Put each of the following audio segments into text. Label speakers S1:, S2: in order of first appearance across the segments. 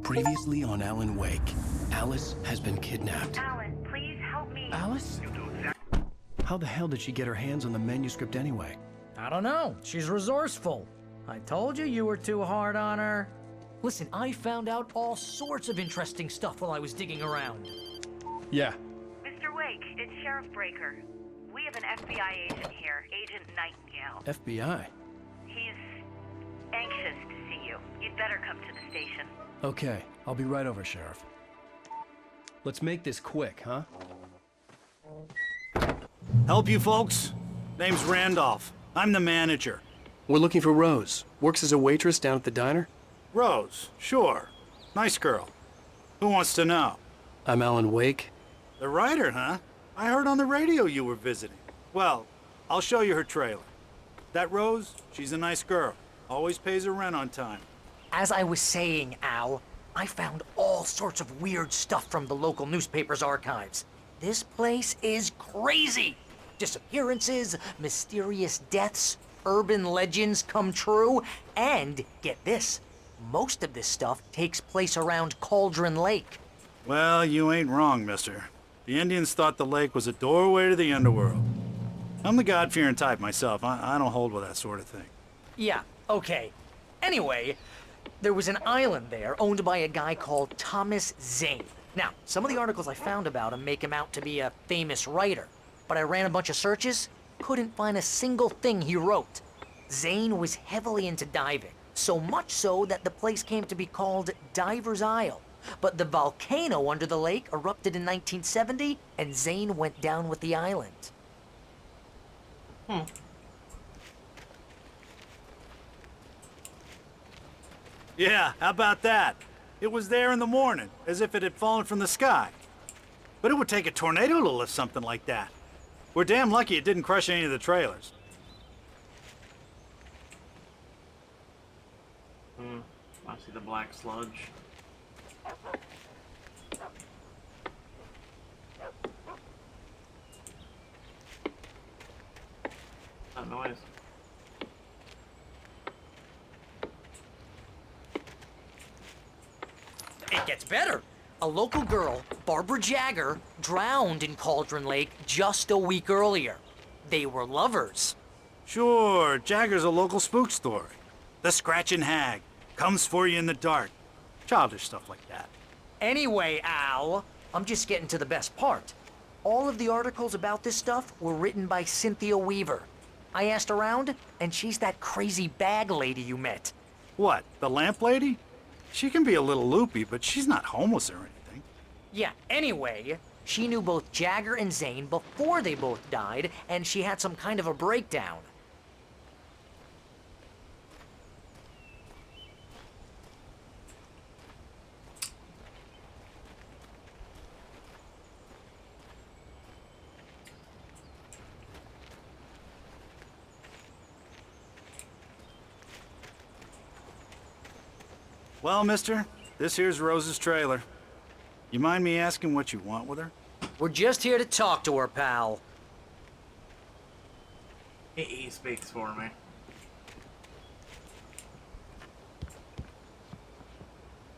S1: Previously on Alan Wake, Alice has been kidnapped.
S2: Alan, please help me.
S1: Alice? How the hell did she get her hands on the manuscript anyway?
S3: I don't know. She's resourceful. I told you you were too hard on her. Listen, I found out all sorts of interesting stuff while I was digging around.
S1: Yeah.
S2: Mr. Wake, it's Sheriff Breaker. We have an FBI agent here, Agent Nightingale.
S1: FBI?
S2: He's anxious to see you. You'd better come to the station.
S1: Okay, I'll be right over, Sheriff. Let's make this quick, huh?
S4: Help you folks? Name's Randolph. I'm the manager.
S1: We're looking for Rose. Works as a waitress down at the diner.
S4: Rose, sure. Nice girl. Who wants to know?
S1: I'm Alan Wake.
S4: The writer, huh? I heard on the radio you were visiting. Well, I'll show you her trailer. That Rose, she's a nice girl. Always pays her rent on time.
S3: As I was saying, Al, I found all sorts of weird stuff from the local newspaper's archives. This place is crazy. Disappearances, mysterious deaths, urban legends come true, and get this, most of this stuff takes place around Cauldron Lake.
S4: Well, you ain't wrong, mister. The Indians thought the lake was a doorway to the underworld. I'm the God-fearing type myself. I don't hold with that sort of thing.
S3: Yeah, okay. Anyway, there was an island there owned by a guy called Thomas Zane. Now, some of the articles I found about him make him out to be a famous writer, but I ran a bunch of searches, couldn't find a single thing he wrote. Zane was heavily into diving, so much so that the place came to be called Diver's Isle. But the volcano under the lake erupted in 1970, and Zane went down with the island.
S4: Yeah, how about that? It was there in the morning, as if it had fallen from the sky. But it would take a tornado to lift something like that. We're damn lucky it didn't crush any of the trailers.
S5: I see the black sludge. That noise.
S3: It gets better. A local girl, Barbara Jagger, drowned in Cauldron Lake just a week earlier. They were lovers.
S4: Sure, Jagger's a local spook story. The Scratching Hag comes for you in the dark. Childish stuff like that.
S3: Anyway, Al, I'm just getting to the best part. All of the articles about this stuff were written by Cynthia Weaver. I asked around, and she's that crazy bag lady you met.
S4: What, the lamp lady? She can be a little loopy, but she's not homeless or anything.
S3: Yeah, anyway, she knew both Jagger and Zane before they both died, and she had some kind of a breakdown.
S4: Well, mister, this here's Rose's trailer. You mind me asking what you want with her?
S3: We're just here to talk to her, pal.
S5: He speaks for me.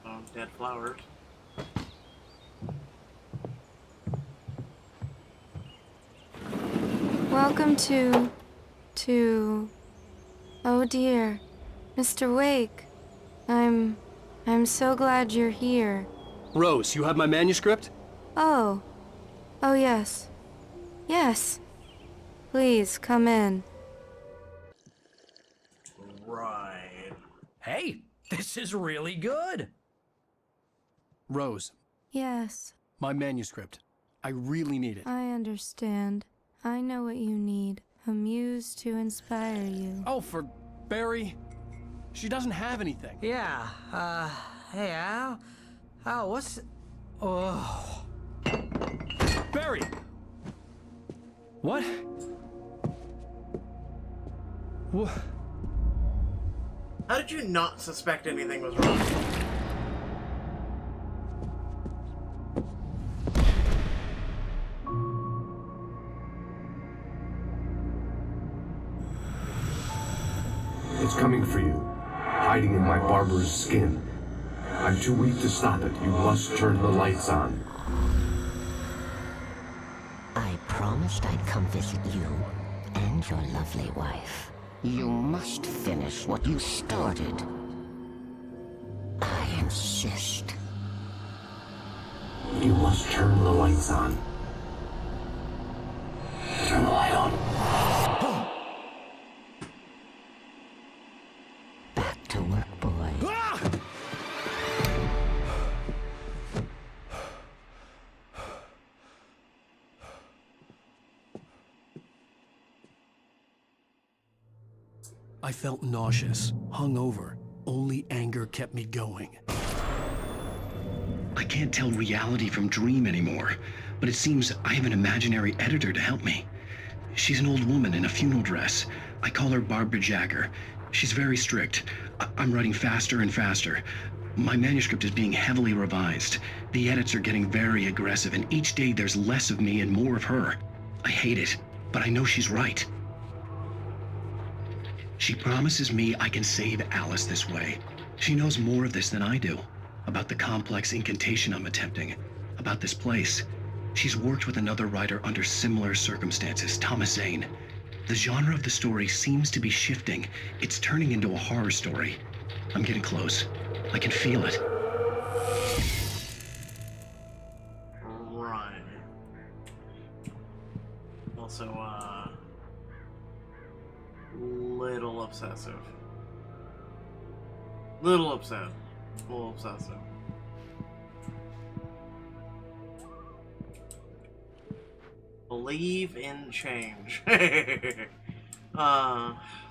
S5: Oh, dead flowers.
S6: Welcome to... Oh dear, Mr. Wake. I'm so glad you're here.
S1: Rose, you have my manuscript?
S6: Oh. Oh, yes. Yes. Please, come in.
S5: Right.
S3: Hey, this is really good.
S1: Rose,
S6: Yes,
S1: my manuscript. I really need it.
S6: I understand. I know what you need. A muse to inspire you.
S1: Oh, for Barry. She doesn't have anything.
S3: Yeah, hey, Al? Al, what's... Oh...
S1: Barry! What? What?
S5: How did you not suspect anything was wrong?
S7: It's coming for you, hiding in my barber's skin. I'm I'm too weak to stop it. You must turn the lights on.
S8: I promised I'd come visit you and your lovely wife. You must finish what you started. I insist.
S7: You must turn the lights on. Turn the light on.
S8: Back to work, boy.
S1: I felt nauseous, hungover. Only anger kept me going.
S9: I can't tell reality from dream anymore, but it seems I have an imaginary editor to help me. She's an old woman in a funeral dress. I call her Barbara Jagger. She's very strict. I'm writing faster and faster. My manuscript is being heavily revised. The edits are getting very aggressive, and each day there's less of me and more of her. I hate it, but I know she's right. She promises me I can save Alice this way. She knows more of this than I do. About the complex incantation I'm attempting. About this place. She's worked with another writer under similar circumstances, Thomas Zane. The genre of the story seems to be shifting. It's turning into a horror story. I'm getting close. I can feel it.
S5: Right. Also, little obsessive. Little upset. A little obsessive. Believe in change. Sorry.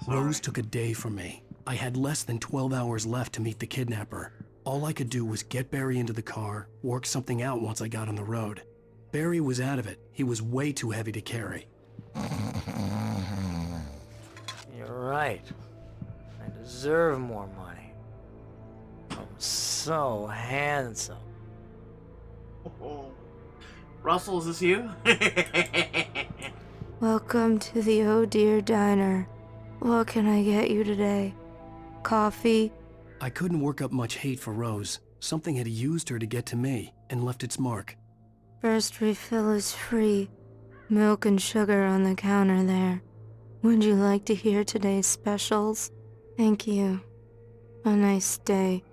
S1: Rose took a day from me. I had less than 12 hours left to meet the kidnapper. All I could do was get Barry into the car, work something out once I got on the road. Barry was out of it. He was way too heavy to carry.
S3: You're right. I deserve more money. I'm so handsome.
S5: Russell, is this you?
S6: Welcome to the Oh Dear Diner. What can I get you today? Coffee?
S1: I couldn't work up much hate for Rose. Something had used her to get to me and left its mark.
S6: First refill is free. Milk and sugar on the counter there. Would you like to hear today's specials? Thank you. A nice day.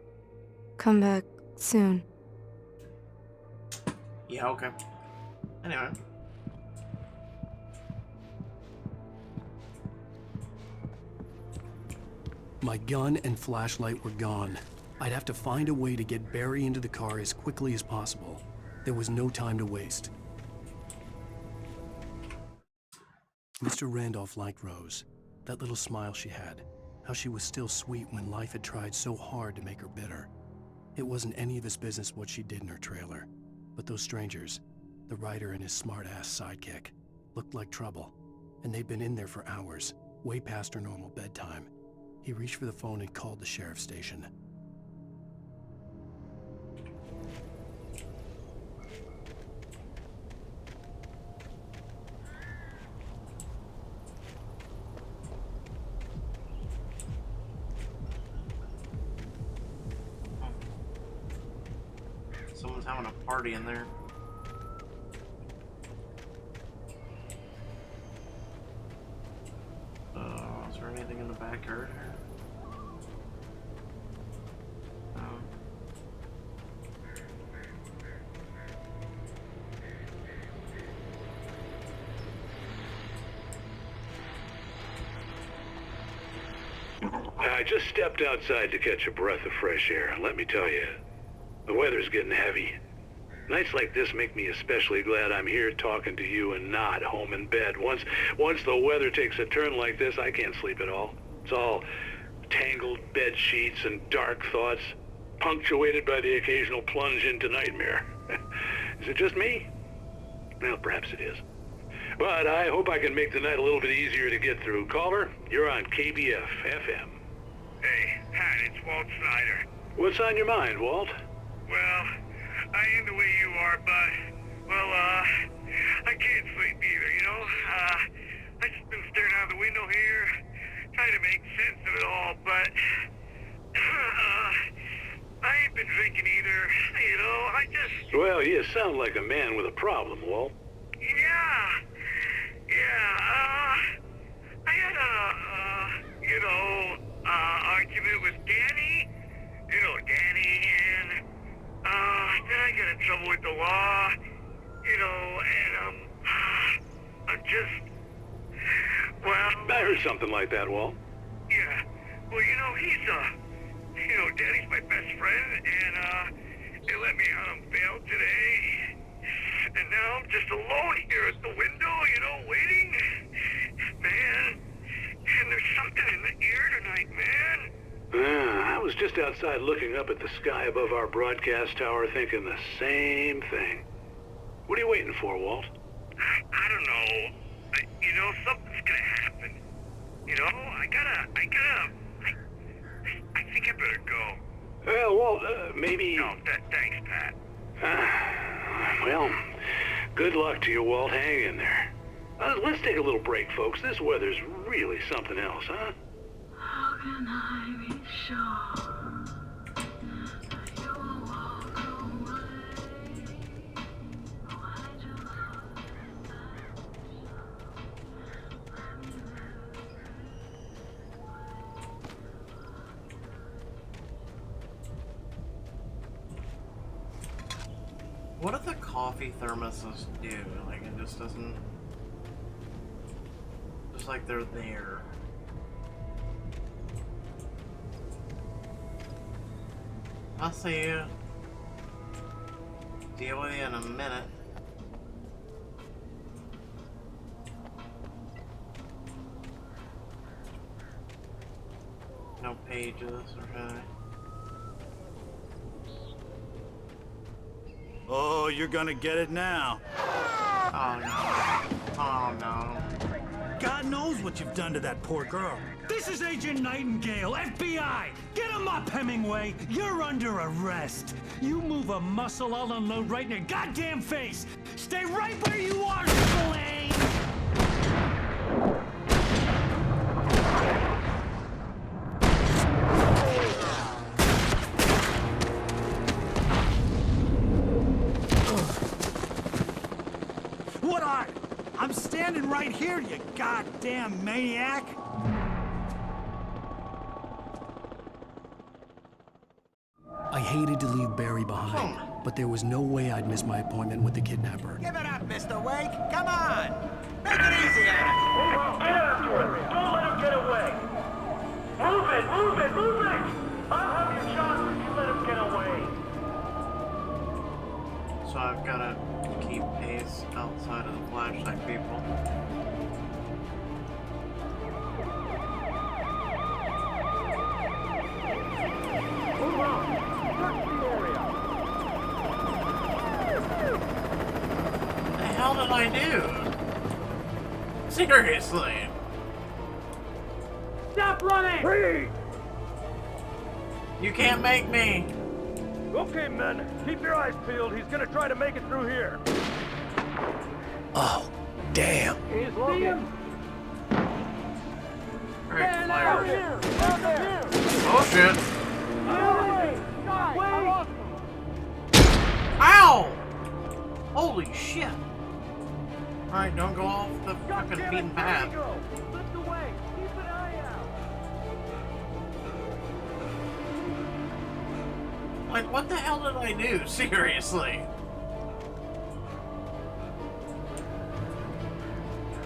S6: Come back soon.
S5: Yeah, okay. Anyway.
S1: My gun and flashlight were gone. I'd have to find a way to get Barry into the car as quickly as possible. There was no time to waste. Mr. Randolph liked Rose. That little smile she had. How she was still sweet when life had tried so hard to make her bitter. It wasn't any of his business what she did in her trailer. But those strangers, the writer and his smart-ass sidekick, looked like trouble. And they'd been in there for hours, way past her normal bedtime. He reached for the phone and called the sheriff's station.
S5: Someone's having a party in there. Is there anything in the backyard here? No.
S10: I just stepped outside to catch a breath of fresh air, and let me tell you, the weather's getting heavy. Nights like this make me especially glad I'm here talking to you and not home in bed. Once the weather takes a turn like this, I can't sleep at all. It's all tangled bed sheets and dark thoughts, punctuated by the occasional plunge into nightmare. Is it just me? Well, perhaps it is. But I hope I can make the night a little bit easier to get through. Caller, you're on KBF FM.
S11: Hey, Pat, it's Walt Snyder.
S10: What's on your mind, Walt?
S11: Well, I ain't the way you are, but, well, I can't sleep either, you know? I just been staring out the window here, trying to make sense of it all, but, I ain't been drinking either. You know, I just...
S10: Well, you sound like a man with a problem, Walt.
S11: Yeah. I had argument with Danny. You know, Danny, and, then I got in trouble with the law. You know, and, I'm just... Well...
S10: I heard something like that, Walt.
S11: Yeah. Well, you know, Danny's my best friend, and, they let me out on bail today. And now I'm just alone here at the window, you know, waiting. Man, and there's something in the air tonight, man.
S10: I was just outside looking up at the sky above our broadcast tower thinking the same thing. What are you waiting for, Walt?
S11: I don't know. You know, something's gonna happen. You know, I think I better go.
S10: Well, Walt, maybe...
S11: No, thanks, Pat.
S10: Well, good luck to you, Walt. Hang in there. Let's take a little break, folks. This weather's really something else, huh?
S12: How can I be sure that you will walk away? Why do
S5: What do the coffee thermoses do? Like, it just doesn't... Just like they're there. I'll see you. Deal with you in a minute. No pages or anything.
S4: Oh, you're gonna get it now.
S5: Oh no. Oh no.
S4: God knows what you've done to that poor girl.
S13: This is Agent Nightingale, FBI! Get him up, Hemingway! You're under arrest! You move a muscle, I'll unload right in your goddamn face! Stay right where you are, Spillane!
S4: What are you? I'm standing right here, you goddamn maniac!
S1: I hated to leave Barry behind, but there was no way I'd miss my appointment with the kidnapper.
S14: Give it up, Mr. Wake. Come on. Make it easy on us.
S11: Get after him. Don't let him get away. Move it. I'll have your shot if you let him get away.
S5: So I've gotta keep pace outside of the flashlight people.
S11: Move on. Search the area.
S5: What the hell did I do? Seriously.
S11: Stop running! Freeze!
S5: You can't make me.
S11: Okay, men. Keep your eyes peeled. He's gonna try to make it through here.
S1: Oh, damn.
S11: You see him?
S5: Alright, fire.
S11: Here.
S5: Oh shit.
S11: Wait!
S5: Ow! Holy shit. Alright, don't go off the fucking beaten path.
S11: Lift away. Keep an eye out.
S5: Like, what the hell did I do? Seriously.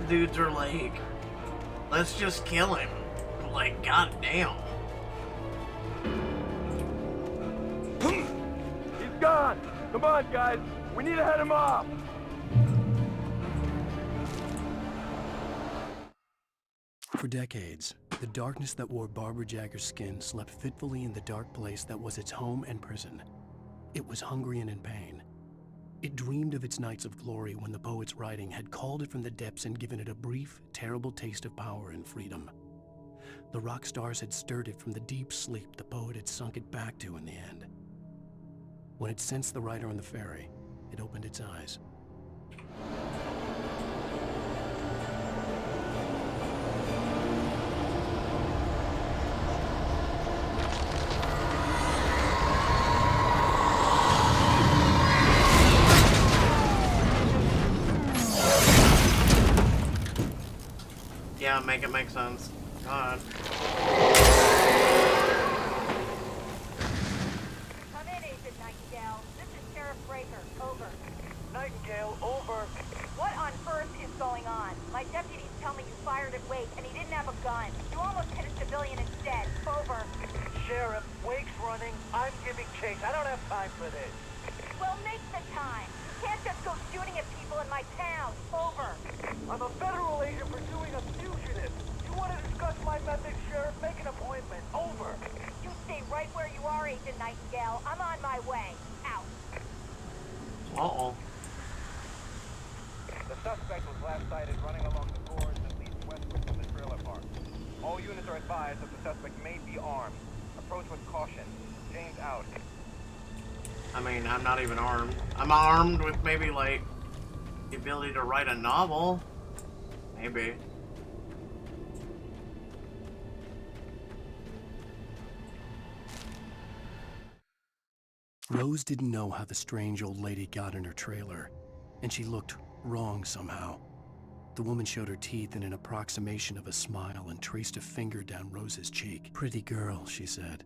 S5: Dudes are like, let's just kill him. Like, goddamn.
S11: He's gone. Come on, guys. We need to head him off.
S1: For decades, the darkness that wore Barbara Jagger's skin slept fitfully in the dark place that was its home and prison. It was hungry and in pain. It dreamed of its nights of glory when the poet's writing had called it from the depths and given it a brief, terrible taste of power and freedom. The rock stars had stirred it from the deep sleep the poet had sunk it back to in the end. When it sensed the writer on the ferry, it opened its eyes.
S5: Yeah, make it make sense. God.
S2: Come in, Agent Nightingale. This is Sheriff Breaker. Over.
S11: Nightingale, over.
S2: What on earth is going on? My deputies tell me you fired at Wake and he didn't have a gun. You almost hit a civilian instead. Over.
S11: Sheriff, Wake's running. I'm giving chase. I don't have time for this.
S2: Well, make the time. You can't just go shooting at people in my town. Over.
S11: I'm a federal agent pursuing a fugitive. You want to discuss my methods, Sheriff? Make an appointment. Over.
S2: You stay right where you are, Agent Nightingale. I'm on my way. Out.
S5: Uh-oh.
S11: The suspect was last sighted running along the gorge that leads westward from the trailer park. All units are advised that the suspect may be armed. Approach with caution. James out.
S5: I mean, I'm not even armed. I'm armed with maybe, like, the ability to write a novel. Maybe.
S1: Rose didn't know how the strange old lady got in her trailer, and she looked wrong somehow. The woman showed her teeth in an approximation of a smile and traced a finger down Rose's cheek. "Pretty girl," she said.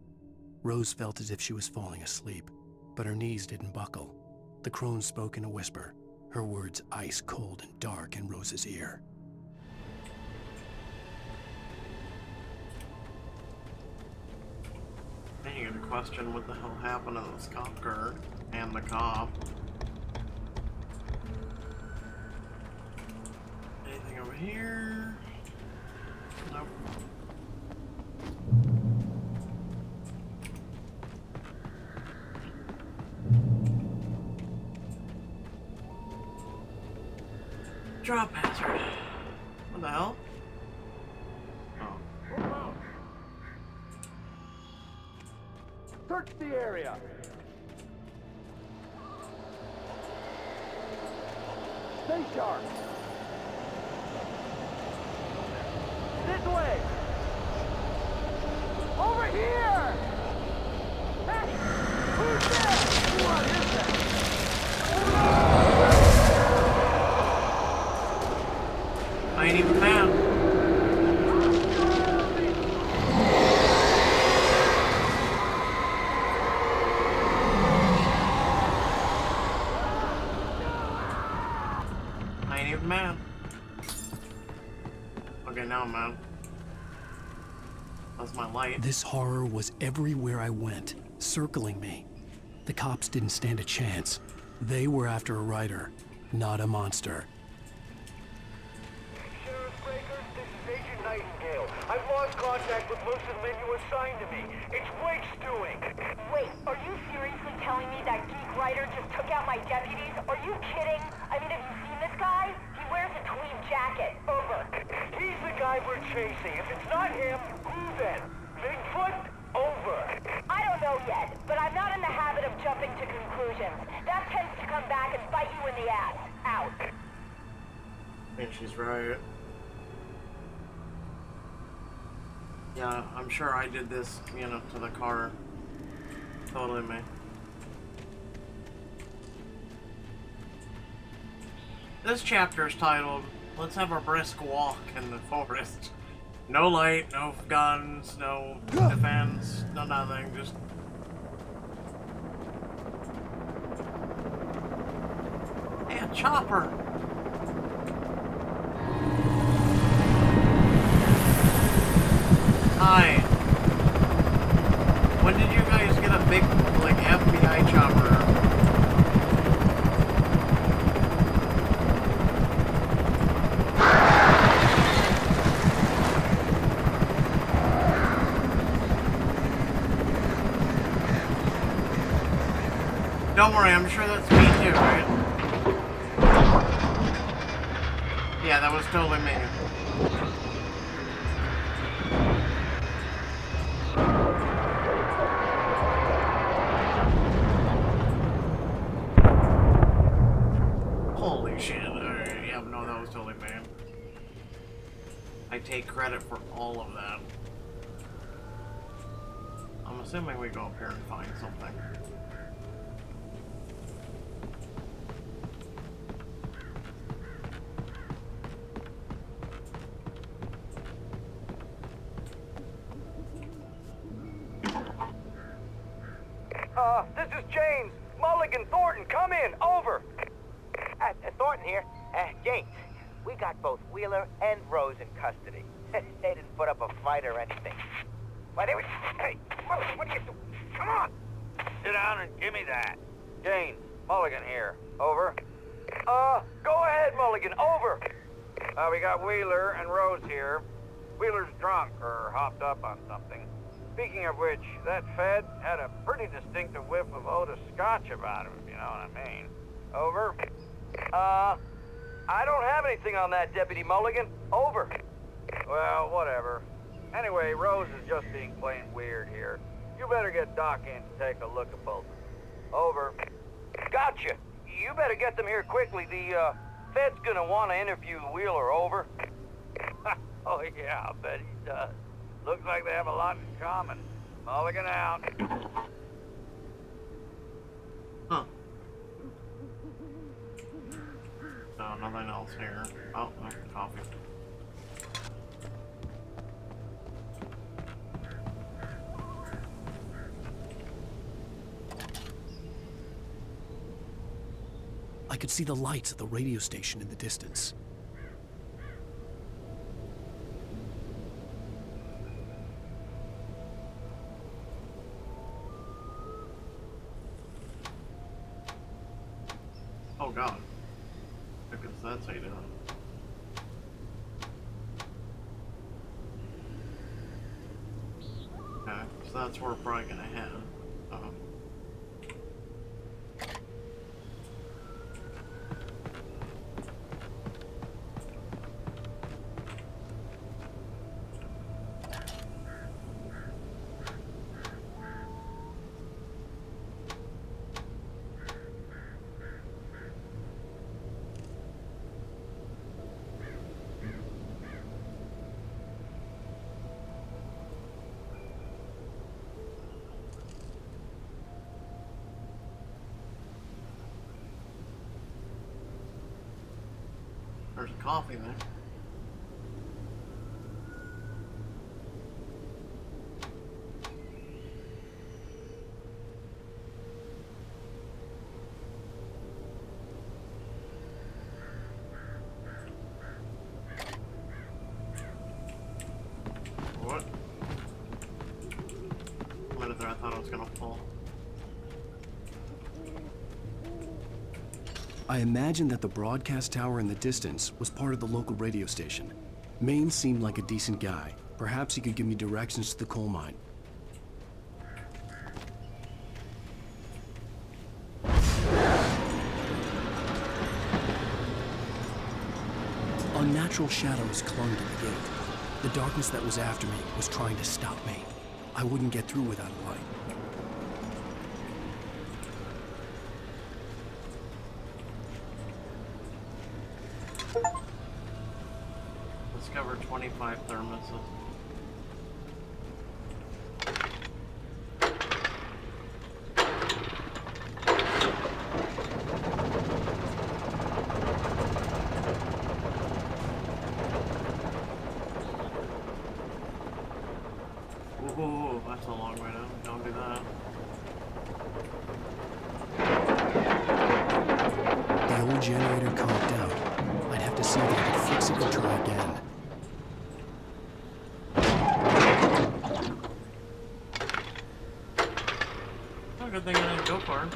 S1: Rose felt as if she was falling asleep, but her knees didn't buckle. The crone spoke in a whisper, her words ice cold and dark in Rose's ear.
S5: Then you get a question, what the hell happened to this cop guard and the cop? Anything over here? Nope. Drop hazard. What the hell? Oh.
S11: Search the area. Stay sharp. This way. Over here. Hey, who's there? What is that?
S5: I ain't even mad. I ain't even mad. Okay, now I'm mad. That's my light.
S1: This horror was everywhere I went, circling me. The cops didn't stand a chance. They were after a writer, not a monster.
S11: Sheriff Breaker, this is Agent Nightingale. I've lost contact with most of the men you assigned to me. It's Wake's doing.
S2: Wait, are you seriously telling me that geek writer just took out my deputies? Are you kidding? I mean, have you seen this guy? He wears a tweed jacket. Over.
S11: He's the guy we're chasing. If it's not him, who then? Bigfoot? Over.
S2: I don't know yet, but I'm not in the habit of jumping to conclusions. That tends to come back and bite you in the ass. Out.
S5: I think she's right. Yeah, I'm sure I did this, you know, to the car. Totally me. This chapter is titled, "Let's Have a Brisk Walk in the Forest." No light, no guns, no defense, no nothing, just... Hey, a chopper! Hi. When did you guys get a big, like, FBI chopper? Don't worry, I'm sure that's me too, right? Yeah, that was totally me. Holy shit. Alright, yeah, no, that was totally me. I take credit for all of that. I'm assuming we go up here and find something.
S15: James, Mulligan, Thornton, come in, over.
S14: Thornton here. James, we got both Wheeler and Rose in custody. They didn't put up a fight or anything. Why, they were... Hey, Mulligan, what are you doing? Come on!
S15: Sit down and give me that. James, Mulligan here, over. Go ahead, Mulligan, over. We got Wheeler and Rose here. Wheeler's drunk or hopped up on something. Speaking of which, that Fed had a pretty distinctive whiff of Otis Scotch about him, if you know what I mean. Over. I don't have anything on that, Deputy Mulligan. Over. Well, whatever. Anyway, Rose is just being plain weird here. You better get Doc in to take a look at both of them. Over. Gotcha. You better get them here quickly. The, Fed's gonna want to interview Wheeler, over. Oh, yeah, I'll bet he does. Looks like they have a lot in common. Mulligan out.
S5: Huh. No, nothing else here. Oh, there's coffee.
S1: I could see the lights of the radio station in the distance.
S5: Oh god. I guess that's how you do it. Okay, so that's where we're probably gonna head. There's coffee there. What? A minute there, I thought I was gonna fall.
S1: I imagined that the broadcast tower in the distance was part of the local radio station. Maine seemed like a decent guy. Perhaps he could give me directions to the coal mine. Unnatural shadows clung to the gate. The darkness that was after me was trying to stop me. I wouldn't get through without a light.
S5: Discover 25 thermoses. Ooh, that's a long way down. Don't do that.
S1: The old generator conked out. I'd have to see if I could fix it and try again.
S5: Oh, good thing I didn't go far.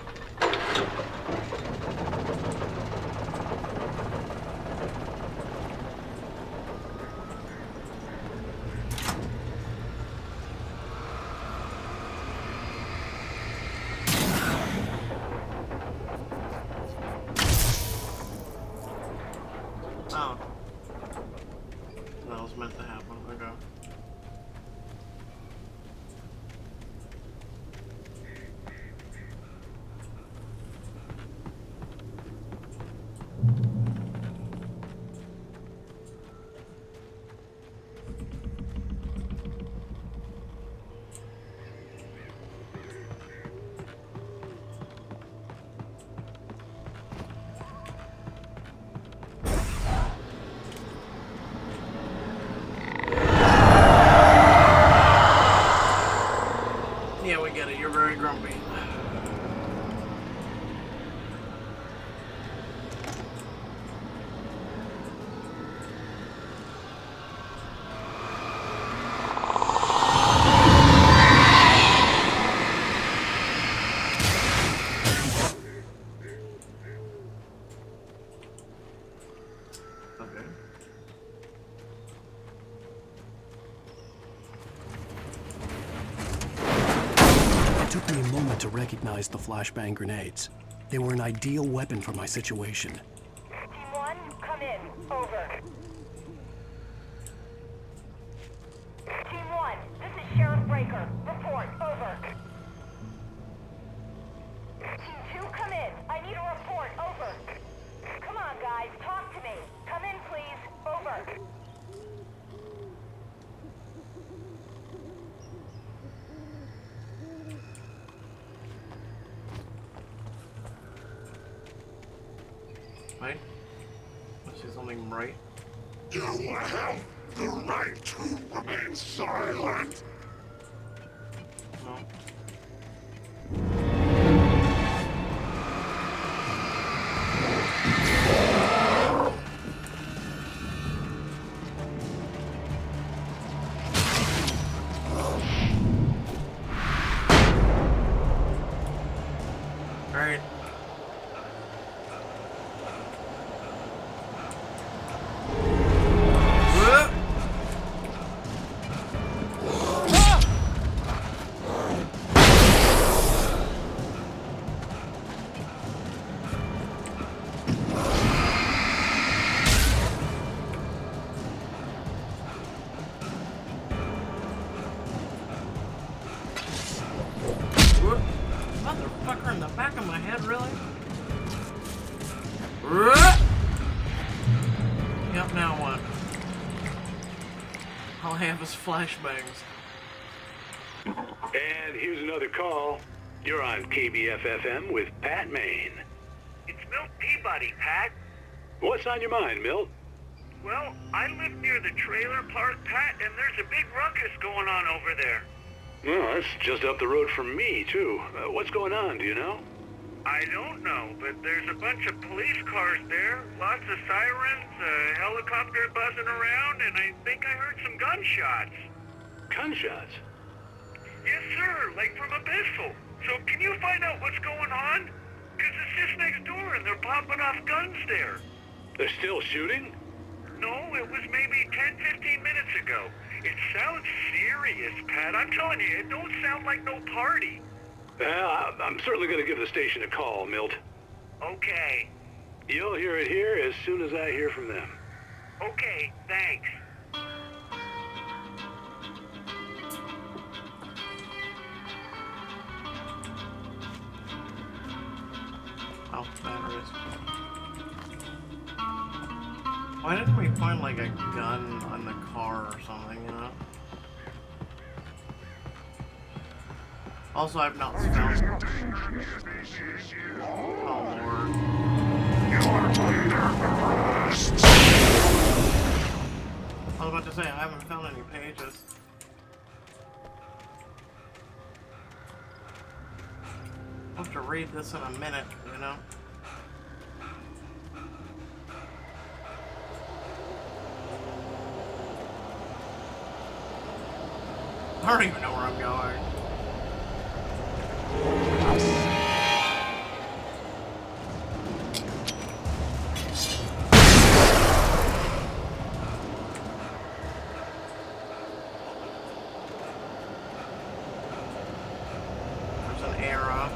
S5: Oh. That was meant to happen. Okay.
S1: recognized the flashbang grenades. They were an ideal weapon for my situation.
S2: Team 1, come in. Over. Team 1, this is Sheriff Breaker. Report. Over. Team 2, come in. I need a report. Over. Come on, guys. Talk to me. Come in, please. Over.
S5: Right? I see something right.
S11: You have the right to remain silent.
S5: No. Alright. Motherfucker in the back of my head, really? Yep, now what? All I have is flashbangs.
S10: And here's another call. You're on KBF-FM with Pat Maine.
S11: It's Milt Peabody, Pat.
S10: What's on your mind, Milt?
S11: Well, I live near the trailer park, Pat, and there's a big ruckus going on over there.
S10: Well, that's just up the road from me, too. What's going on, do you know?
S11: I don't know, but there's a bunch of police cars there, lots of sirens, a helicopter buzzing around, and I think I heard some gunshots.
S10: Gunshots?
S11: Yes, sir, like from a pistol. So can you find out what's going on? Because it's just next door and they're popping off guns there.
S10: They're still shooting?
S11: No, it was maybe 10, 15 minutes ago. It sounds serious, Pat. I'm telling you, it don't sound like no party.
S10: I'm certainly going to give the station a call, Milt.
S11: Okay.
S10: You'll hear it here as soon as I hear from them.
S11: Okay, thanks.
S5: Oh, batteries. Why didn't we find like a gun on the car or something, you know? Also, I've not found. Oh lord. I was about to say, I haven't found any pages. I'll have to read this in a minute, you know? I don't even know where I'm going. There's an arrow.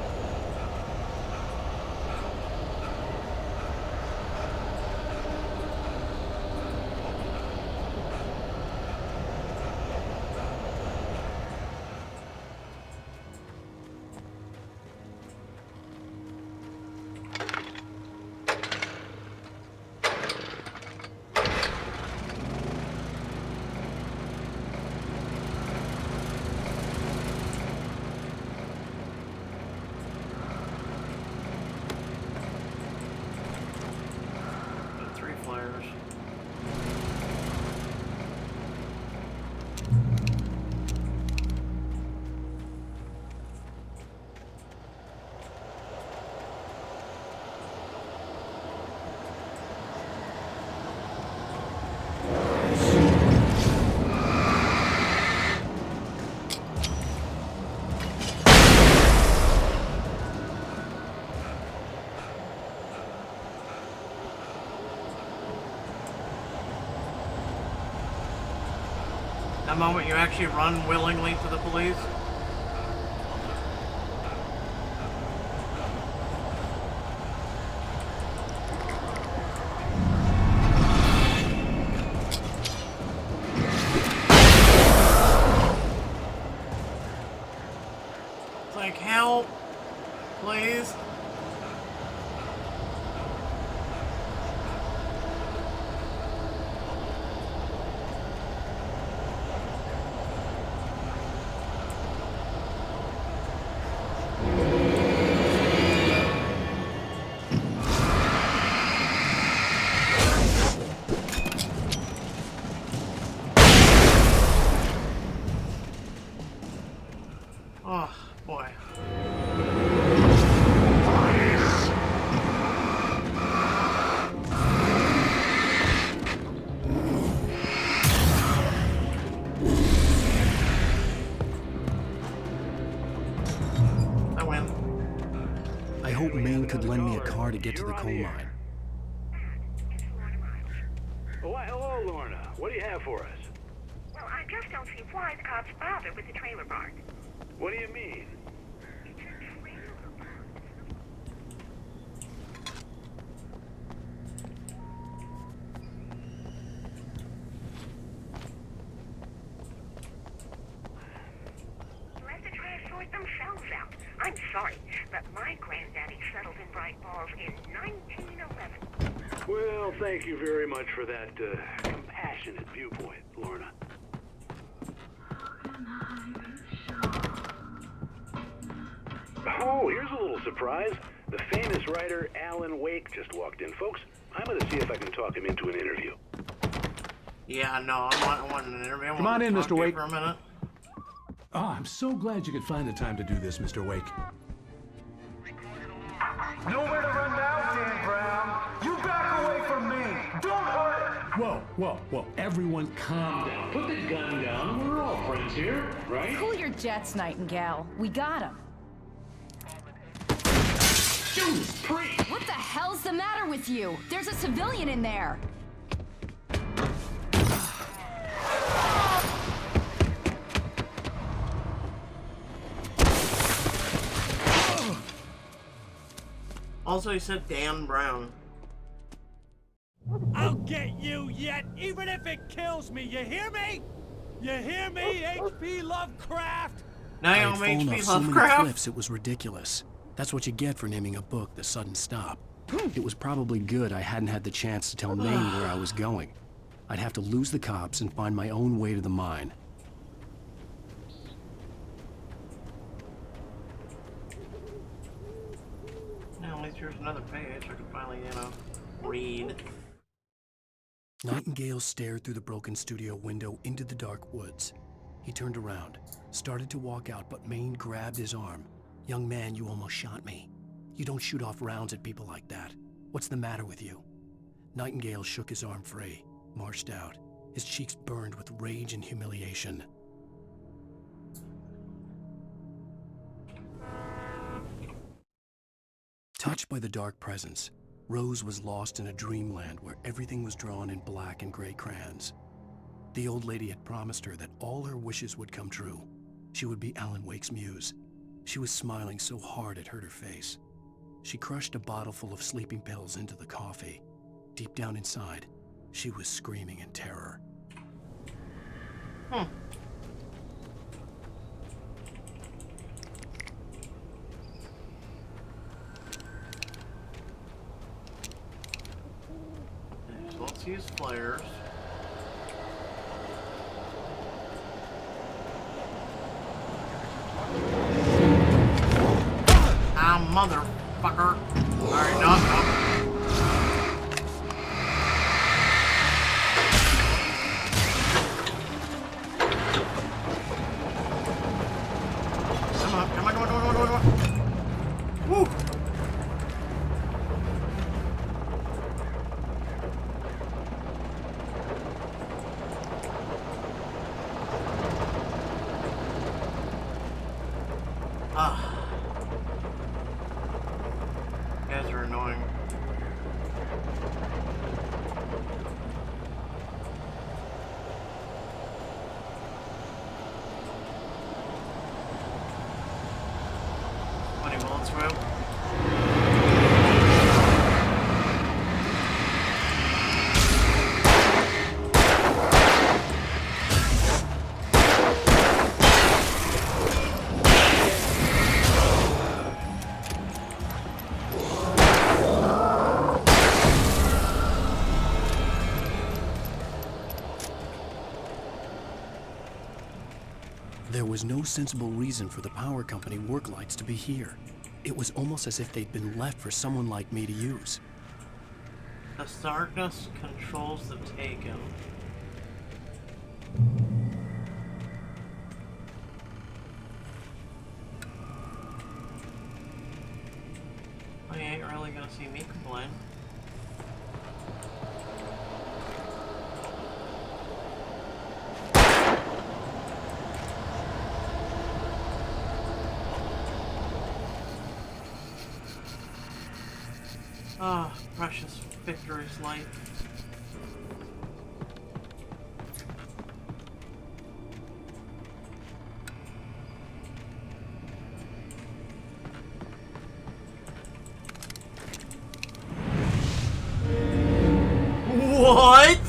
S5: That moment you actually run willingly to the police.
S1: could lend me a car to get to the coal mine.
S10: Oh, hello, Lorna. What do you have for us?
S16: Well, I just don't see why the cops bother with the trailer park.
S10: What do you mean?
S16: It's a trailer park. Let the trash sort themselves out. I'm sorry, but my granddaddy settled in Bright Falls in 1911.
S10: Well, thank you very much for that compassionate viewpoint, Lorna. Oh, here's a little surprise. The famous writer Alan Wake just walked in. Folks, I'm going to see if I can talk him into an interview.
S5: Yeah, no, I want an interview.
S17: Come on in, Mr. Wake.
S5: For a minute.
S17: Oh, I'm so glad you could find the time to do this, Mr. Wake.
S13: Nowhere to run now, Dan Brown. You back away from me. Don't hurt.
S17: Whoa. Everyone calm down. Put the gun down. We're all friends here, right?
S18: Cool your jets, Nightingale. We got him.
S17: Judas Priest!
S18: What the hell's the matter with you? There's a civilian in there.
S5: Also, he said Dan Brown.
S13: I'll get you yet, even if it kills me. You hear me? You hear me, H.P. Lovecraft?
S1: I had
S5: Naomi
S1: fallen
S5: H.P.
S1: off so many
S5: Lovecraft.
S1: cliffs it was ridiculous. That's what you get for naming a book The Sudden Stop. It was probably good I hadn't had the chance to tell Maine where I was going. I'd have to lose the cops and find my own way to the mine.
S5: Now, at least here's another page I can finally, read.
S1: Nightingale stared through the broken studio window into the dark woods. He turned around, started to walk out, but Maine grabbed his arm. "Young man, you almost shot me. You don't shoot off rounds at people like that. What's the matter with you?" Nightingale shook his arm free, marched out. His cheeks burned with rage and humiliation. Touched by the dark presence, Rose was lost in a dreamland where everything was drawn in black and gray crayons. The old lady had promised her that all her wishes would come true. She would be Alan Wake's muse. She was smiling so hard it hurt her face. She crushed a bottle full of sleeping pills into the coffee. Deep down inside, she was screaming in terror.
S5: So let's use flares. Ah, motherfucker. Alright, no. Come on. Woo! You guys are annoying. Funny bullets, bro.
S1: There was no sensible reason for the power company work lights to be here. It was almost as if they'd been left for someone like me to use.
S5: The darkness controls the taken. Well, you ain't really gonna see me complain. Ah, precious victorious light. What?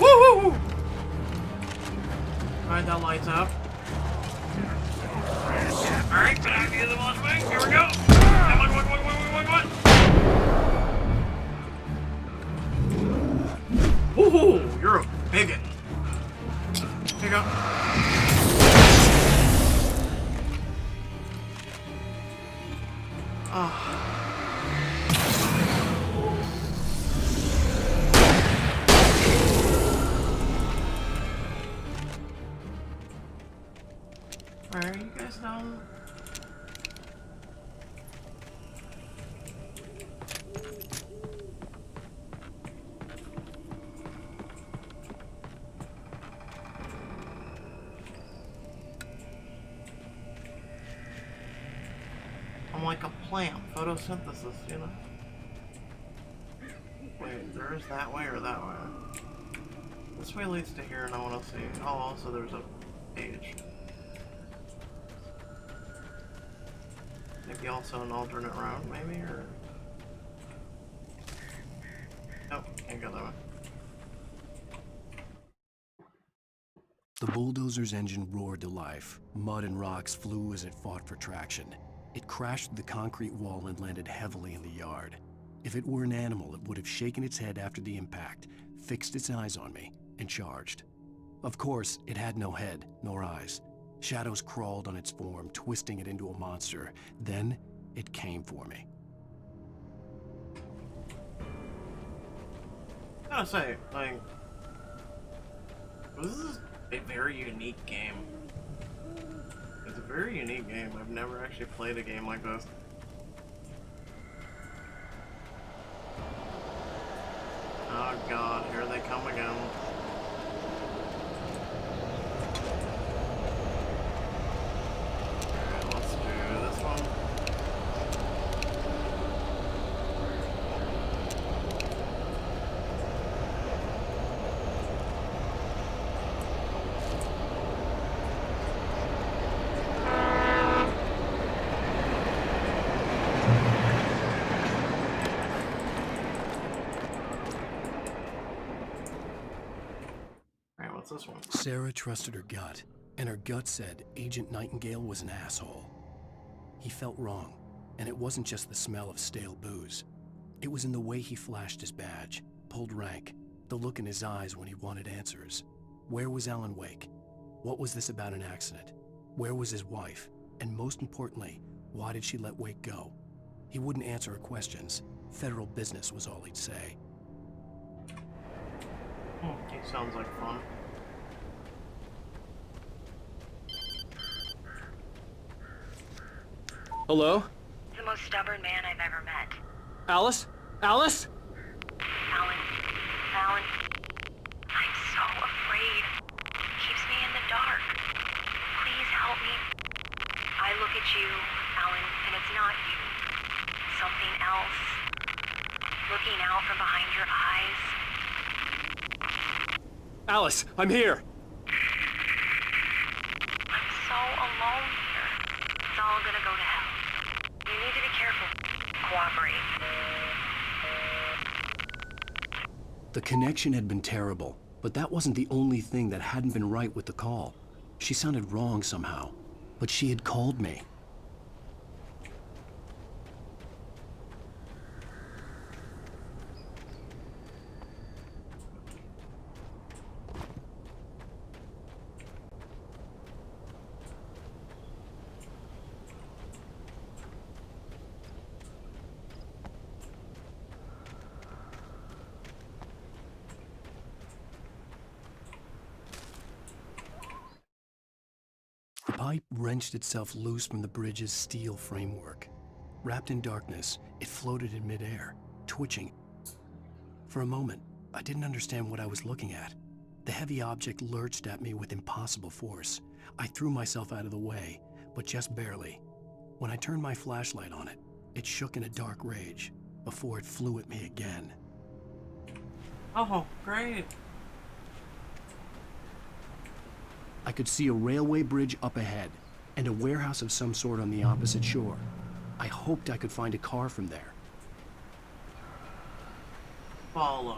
S5: Woo! Alright, that lights up. Alright, back to the other one way. Here we go. Come on, what? Woohoo! You're a bigot. Here you go. Oh. Where are you guys now? I'm like a plant, photosynthesis, you know? Wait, there is that way or that way? This way leads to here and I want to see. Oh, also there's a page. Maybe also an alternate route, maybe, or... Nope, can't go that way.
S1: The bulldozer's engine roared to life. Mud and rocks flew as it fought for traction. It crashed through the concrete wall and landed heavily in the yard. If it were an animal, it would have shaken its head after the impact, fixed its eyes on me, and charged. Of course, it had no head, nor eyes. Shadows crawled on its form, twisting it into a monster. Then, it came for me.
S5: I gotta say, like... This is a very unique game. It's a very unique game. I've never actually played a game like this. Oh god, here they come again. Okay, let's do this one. This one.
S1: Sarah trusted her gut, and her gut said Agent Nightingale was an asshole. He felt wrong, and it wasn't just the smell of stale booze. It was in the way he flashed his badge, pulled rank, the look in his eyes when he wanted answers. Where was Alan Wake? What was this about an accident? Where was his wife? And most importantly, why did she let Wake go? He wouldn't answer her questions. Federal business was all he'd say.
S5: He sounds like fun.
S19: Hello?
S16: The most stubborn man I've ever met.
S19: Alice? Alice?
S16: Alan. I'm so afraid. He keeps me in the dark. Please help me. I look at you, Alan, and it's not you. Something else. Looking out from behind your eyes.
S19: Alice, I'm here.
S16: I'm so alone here. It's all gonna go to hell. You need to be careful. Cooperate.
S1: The connection had been terrible, but that wasn't the only thing that hadn't been right with the call. She sounded wrong somehow, but she had called me. The pipe wrenched itself loose from the bridge's steel framework. Wrapped in darkness, it floated in midair, twitching. For a moment, I didn't understand what I was looking at. The heavy object lurched at me with impossible force. I threw myself out of the way, but just barely. When I turned my flashlight on it, it shook in a dark rage before it flew at me again.
S5: Oh, great.
S1: I could see a railway bridge up ahead and a warehouse of some sort on the opposite shore. I hoped I could find a car from there.
S5: Follow.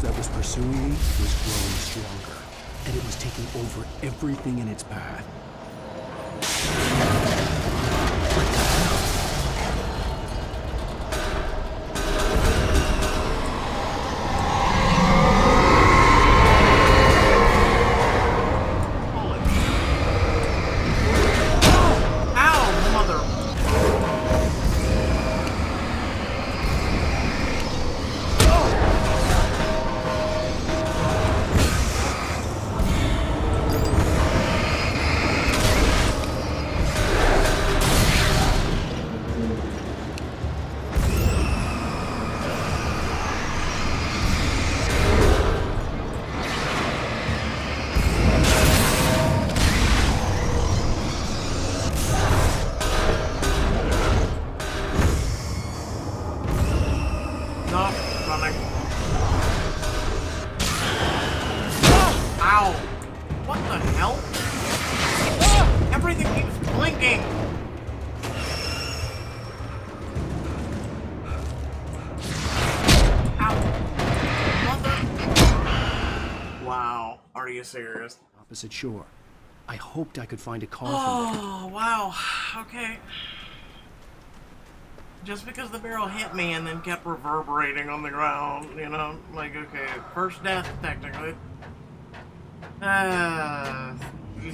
S1: That was pursuing me was growing stronger, and it was taking over everything in its path.
S5: Are you serious?
S1: Opposite shore. I hoped I could find a car from there.
S5: Oh, wow. Okay. Just because the barrel hit me and then kept reverberating on the ground, you know? Like, okay, first death, technically.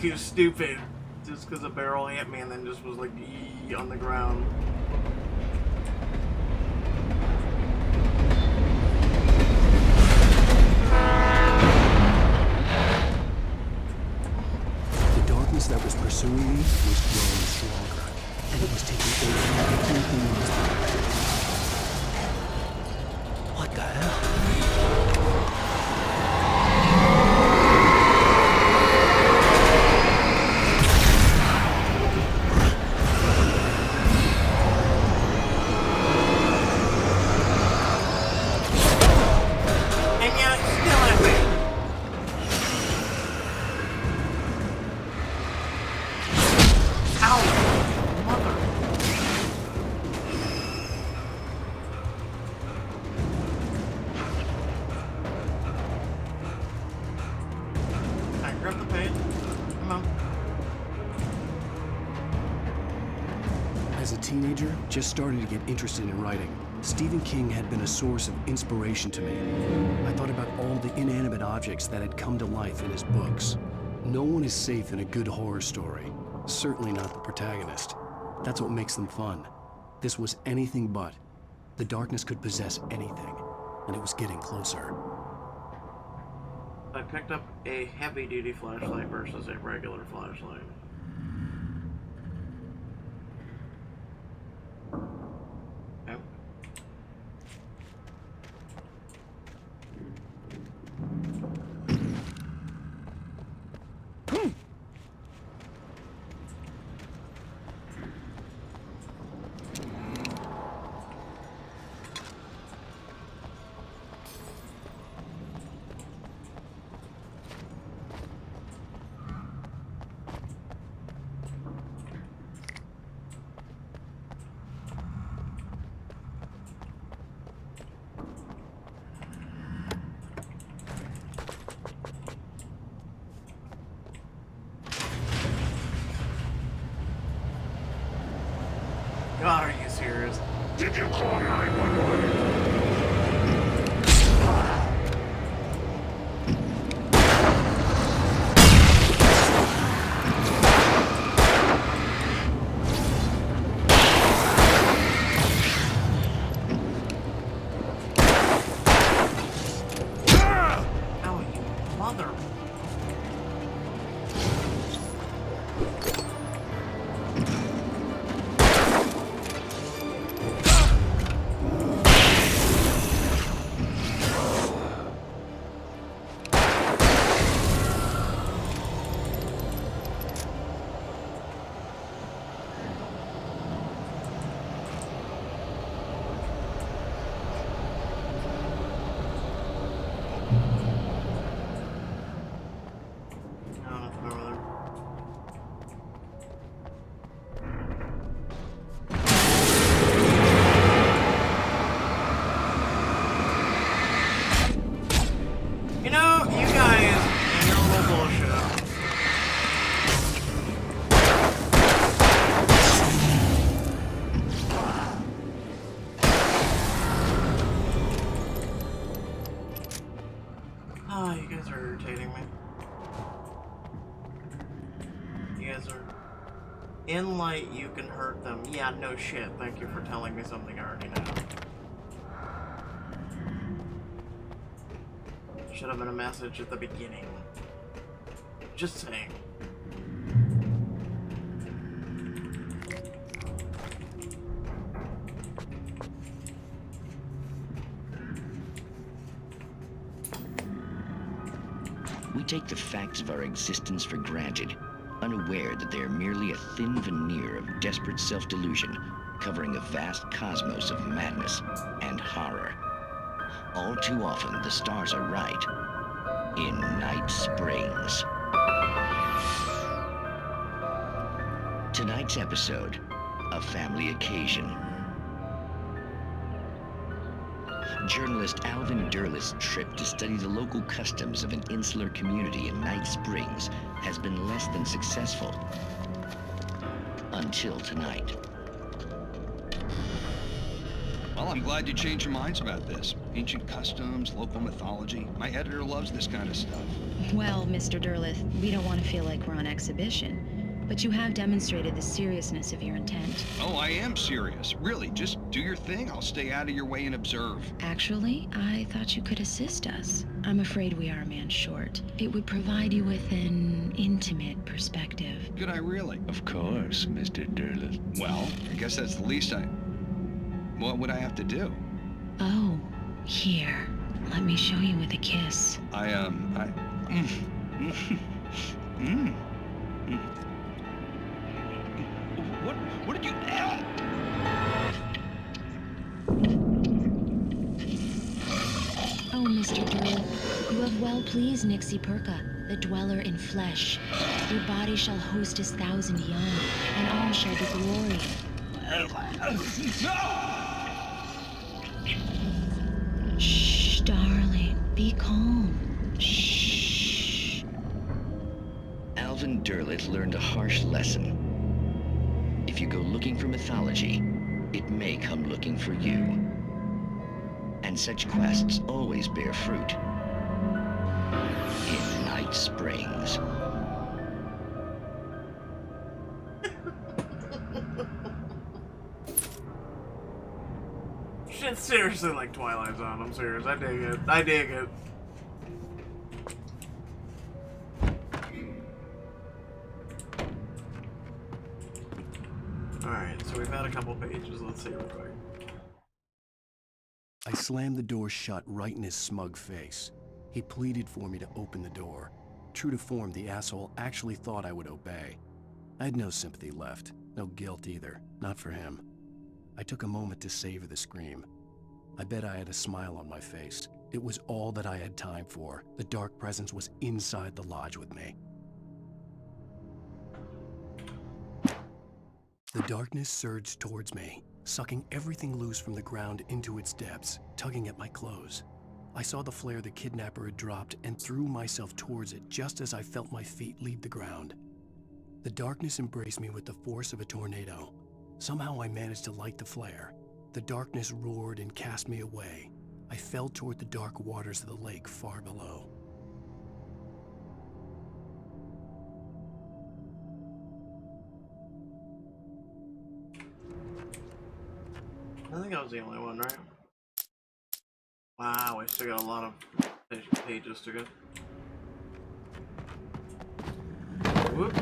S5: You stupid. Just because the barrel hit me and then just was like, ee on the ground.
S1: That was pursuing me was growing stronger, and it was taking over everything in its path. What the hell?
S5: And yet it's still at me.
S1: As a teenager, just starting to get interested in writing, Stephen King had been a source of inspiration to me. I thought about all the inanimate objects that had come to life in his books. No one is safe in a good horror story, certainly not the protagonist. That's what makes them fun. This was anything but. The darkness could possess anything, and it was getting closer.
S5: I picked up a heavy-duty flashlight versus a regular flashlight. God, are you serious?
S11: Did you call 911?
S5: Oh, you mother. No, nothing over there. You know, you guys and your little bullshit. Oh, you guys are irritating me. You guys are... In light, you can hurt them. Yeah, no shit. Thank you for telling me something I already know. Should have been a message at the beginning. Just saying.
S20: We take the facts of our existence for granted, unaware that they are merely a thin veneer of desperate self-delusion, covering a vast cosmos of madness and horror. All too often, the stars are right. In Night Springs. Tonight's episode, a family occasion. Journalist Alvin Derlis' trip to study the local customs of an insular community in Night Springs has been less than successful. Until tonight.
S21: Well, I'm glad you changed your minds about this. Ancient customs, local mythology. My editor loves this kind of stuff.
S22: Well, Mr. Derlith, we don't want to feel like we're on exhibition, but you have demonstrated the seriousness of your intent.
S21: Oh, I am serious. Really, just do your thing. I'll stay out of your way and observe.
S22: Actually, I thought you could assist us. I'm afraid we are a man short. It would provide you with an intimate perspective.
S21: Could I really?
S20: Of course, Mr. Derlith.
S21: Well, I guess that's the least I... What would I have to do?
S22: Oh, here. Let me show you with a kiss.
S21: What did you...
S22: Oh, Mr. Derlith, you have well pleased Nixie Perka, the dweller in flesh. Your body shall host 1,000 young, and all shall be glory. Shh, darling, be calm. Shh.
S20: Alvin Derlith learned a harsh lesson. If you go looking for mythology, it may come looking for you. And such quests always bear fruit. In Night Springs.
S5: Shit's seriously like Twilight Zone. I'm serious. I dig it. I dig it. Alright, so we've had a couple pages. Let's see real quick.
S1: I slammed the door shut right in his smug face. He pleaded for me to open the door. True to form, the asshole actually thought I would obey. I had no sympathy left, no guilt either, not for him. I took a moment to savor the scream. I bet I had a smile on my face. It was all that I had time for. The dark presence was inside the lodge with me. The darkness surged towards me, sucking everything loose from the ground into its depths, tugging at my clothes. I saw the flare the kidnapper had dropped and threw myself towards it just as I felt my feet leave the ground. The darkness embraced me with the force of a tornado. Somehow I managed to light the flare. The darkness roared and cast me away. I fell toward the dark waters of the lake far below.
S5: I think I was the only one, right? Wow, we still got a lot of pages to go. Whoop.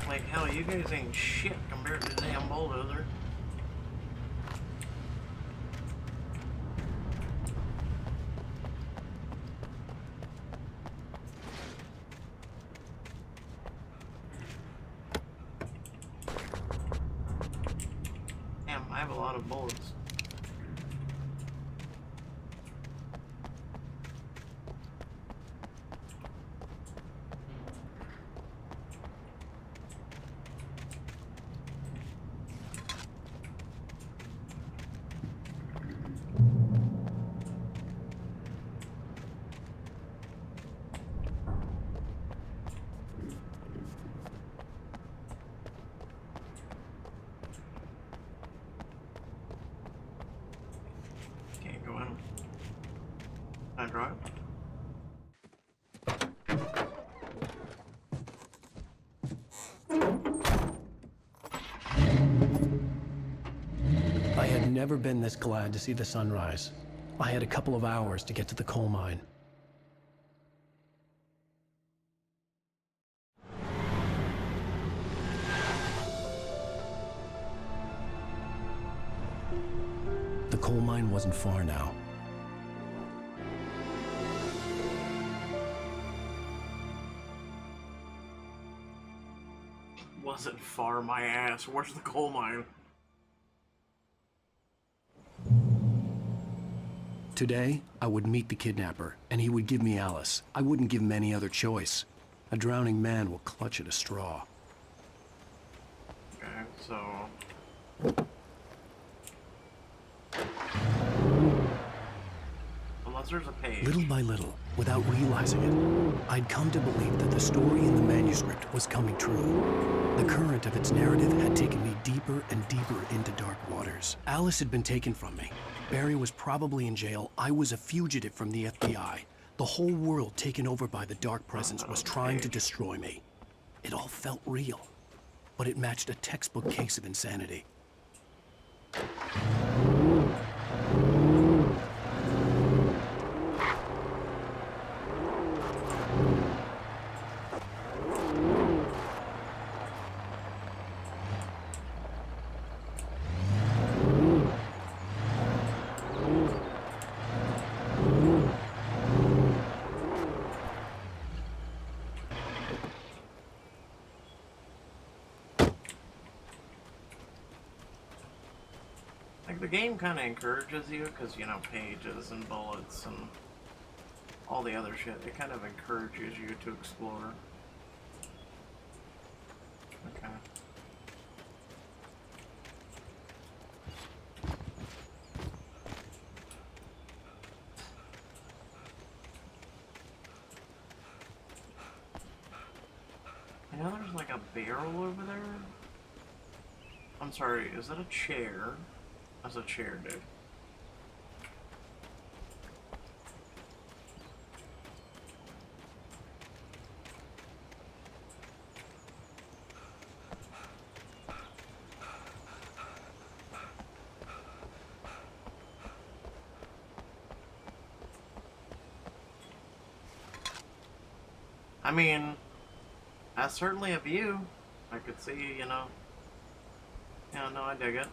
S5: Like, hell, you guys ain't shit compared to the damn bulldozer. Damn, I have a lot of bullets. Can't go in. Can I drive?
S1: I had never been this glad to see the sunrise. I had a couple of hours to get to the coal mine. The coal mine wasn't far now.
S5: Wasn't far, my ass. Where's the coal mine?
S1: Today, I would meet the kidnapper, and he would give me Alice. I wouldn't give him any other choice. A drowning man will clutch at a straw.
S5: Okay, so... Unless there's a page.
S1: Little by little, without realizing it, I'd come to believe that the story in the manuscript was coming true. The current of its narrative had taken me deeper and deeper into dark waters. Alice had been taken from me. Barry was probably in jail. I was a fugitive from the FBI. The whole world taken over by the dark presence was trying to destroy me. It all felt real, but it matched a textbook case of insanity.
S5: Like, the game kind of encourages you, because, you know, pages and bullets and all the other shit, it kind of encourages you to explore. Okay. I know there's like a barrel over there. I'm I'm sorry, is that a chair? That's a chair, dude. I mean, that's certainly a view. I could see, you know. Yeah, no, I dig it.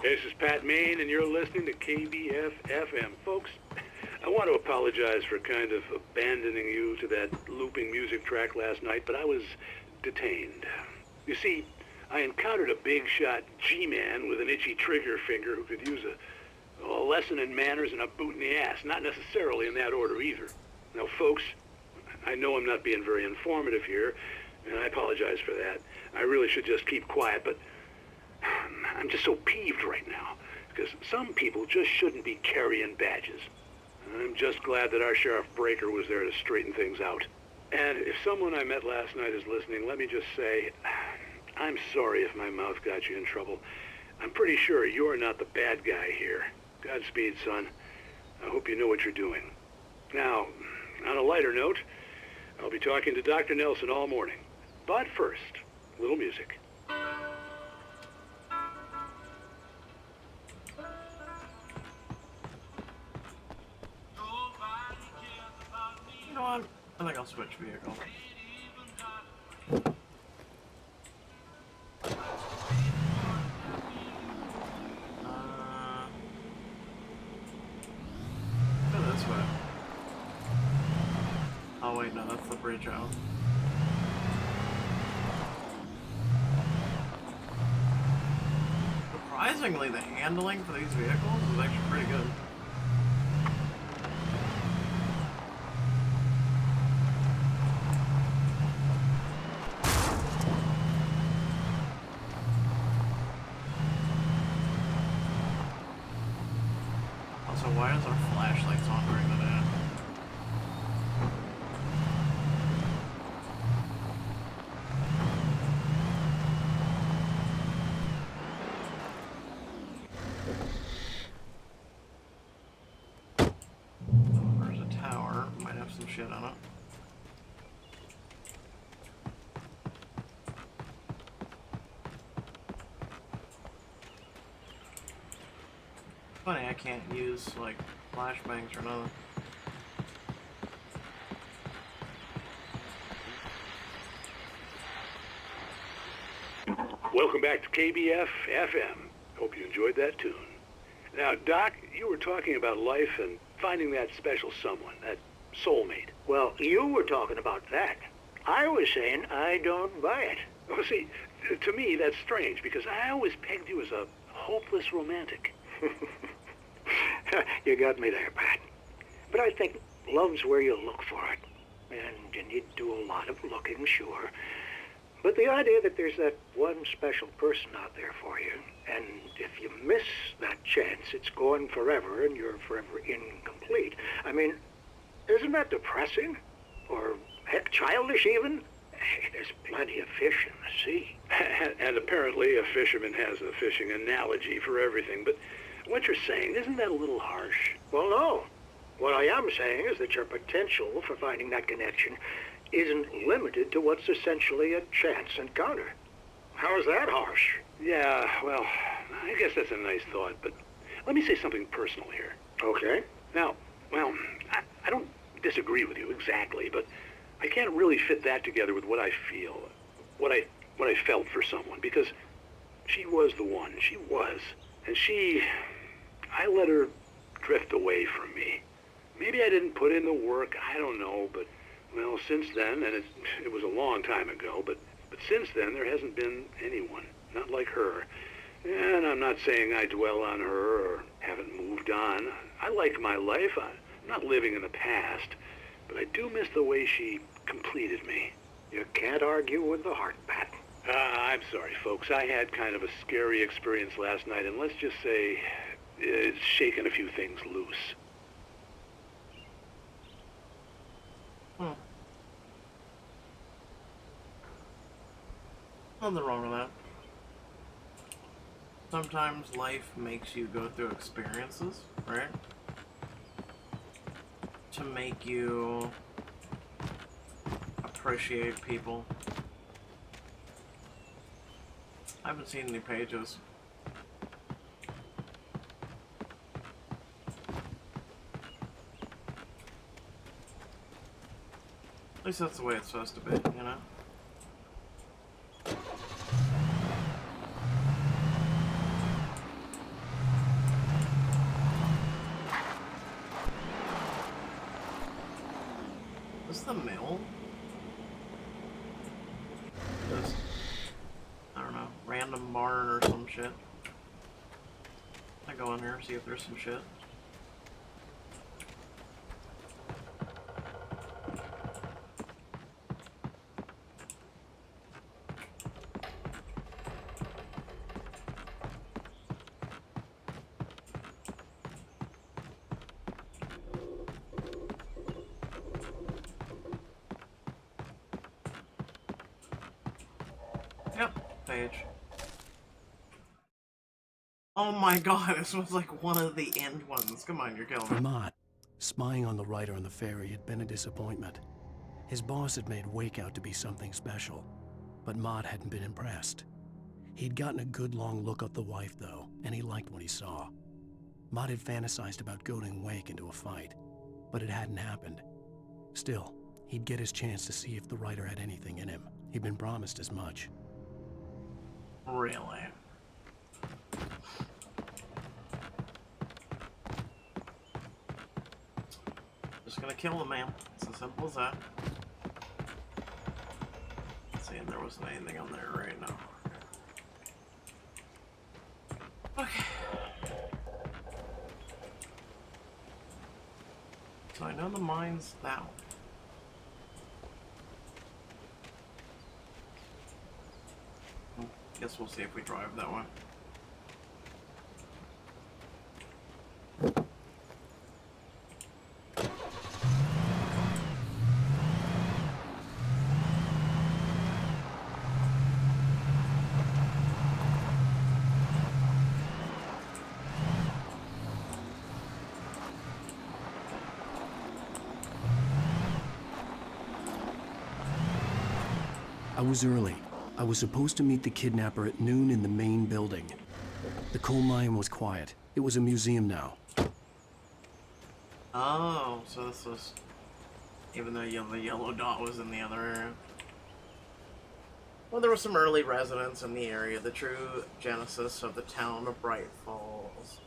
S10: This is Pat Main, and you're listening to KBF-FM. Folks, I want to apologize for kind of abandoning you to that looping music track last night, but I was detained. You see, I encountered a big-shot G-man with an itchy trigger finger who could use a lesson in manners and a boot in the ass, not necessarily in that order either. Now, folks, I know I'm not being very informative here, and I apologize for that. I really should just keep quiet, but I'm just so peeved right now, because some people just shouldn't be carrying badges. I'm just glad that our Sheriff Breaker was there to straighten things out. And if someone I met last night is listening, let me just say, I'm sorry if my mouth got you in trouble. I'm pretty sure you're not the bad guy here. Godspeed, son. I hope you know what you're doing. Now, on a lighter note, I'll be talking to Dr. Nelson all morning. But first, a little music.
S5: You know what? I think I'll switch vehicle. Go this way. Oh wait, no, that's the bridge out. Surprisingly, the handling for these vehicles is actually pretty good. Also, why is our flashlights on during the day? There's a tower. Might have some shit on it. Funny, I can't use, like, flashbangs or nothing.
S10: Welcome back to KBF-FM. Hope you enjoyed that tune. Now, Doc, you were talking about life and finding that special someone, that soulmate.
S7: Well, you were talking about that. I was saying I don't buy it.
S10: Oh, see, to me, that's strange, because I always pegged you as a hopeless romantic.
S7: You got me there, Pat. But I think love's where you look for it. And you do a lot of looking, sure. But the idea that there's that one special person out there for you, and if you miss that chance, it's gone forever, and you're forever incomplete. I mean, isn't that depressing? Or, heck, childish even? Hey, there's plenty of fish in the sea.
S10: And apparently a fisherman has a fishing analogy for everything, but what you're saying, isn't that a little harsh?
S7: Well, no. What I am saying is that your potential for finding that connection isn't limited to what's essentially a chance encounter. How is that harsh?
S10: Yeah, well, I guess that's a nice thought, but let me say something personal here.
S7: Okay.
S10: Now, well, I don't disagree with you exactly, but I can't really fit that together with what I feel, what I felt for someone, because she was the one. She was. And I let her drift away from me. Maybe I didn't put in the work, I don't know, but, well, since then, and it was a long time ago, but since then there hasn't been anyone, not like her. And I'm not saying I dwell on her or haven't moved on. I like my life. I'm not living in the past, but I do miss the way she completed me.
S7: You can't argue with the heart, Pat.
S10: I'm sorry, folks. I had kind of a scary experience last night, and let's just say it's shaken a few things loose.
S5: Nothing wrong with that. Sometimes life makes you go through experiences, right? To make you appreciate people. I haven't seen any pages. At least that's the way it's supposed to be, you know? Is this the mill? Just, I don't know, random barn or some shit. I go in here, see if there's some shit. Yep, page. Oh my god, this was like one of the end ones. Come on, you're killing
S1: For
S5: me.
S1: Mott, spying on the writer on the ferry had been a disappointment. His boss had made Wake out to be something special, but Mott hadn't been impressed. He'd gotten a good long look at the wife, though, and he liked what he saw. Mott had fantasized about goading Wake into a fight, but it hadn't happened. Still, he'd get his chance to see if the writer had anything in him. He'd been promised as much.
S5: Really? Just gonna kill the man. It's as simple as that. Let's see if there wasn't anything on there right now. Okay. So I know the mine's that one. Guess we'll see if we drive that one.
S1: I was early. I was supposed to meet the kidnapper at noon in the main building. The coal mine was quiet. It was a museum now.
S5: Oh, so this was... Even though the yellow dot was in the other area. Well, there were some early residents in the area. The true genesis of the town of Bright Falls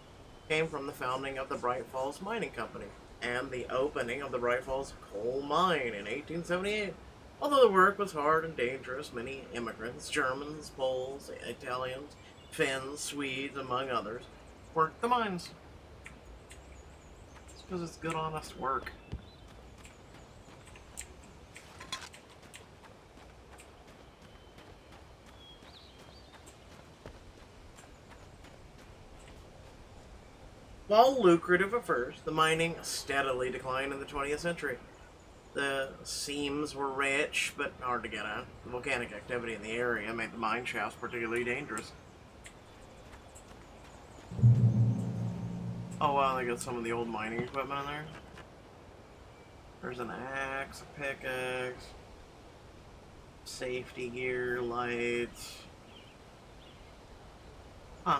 S5: came from the founding of the Bright Falls Mining Company and the opening of the Bright Falls coal mine in 1878. Although the work was hard and dangerous, many immigrants, Germans, Poles, Italians, Finns, Swedes, among others, worked the mines. It's because it's good, honest work. While lucrative at first, the mining steadily declined in the 20th century. The seams were rich, but hard to get at. The volcanic activity in the area made the mine shafts particularly dangerous. Oh wow, they got some of the old mining equipment in there. There's an axe, a pickaxe, safety gear, lights. Huh.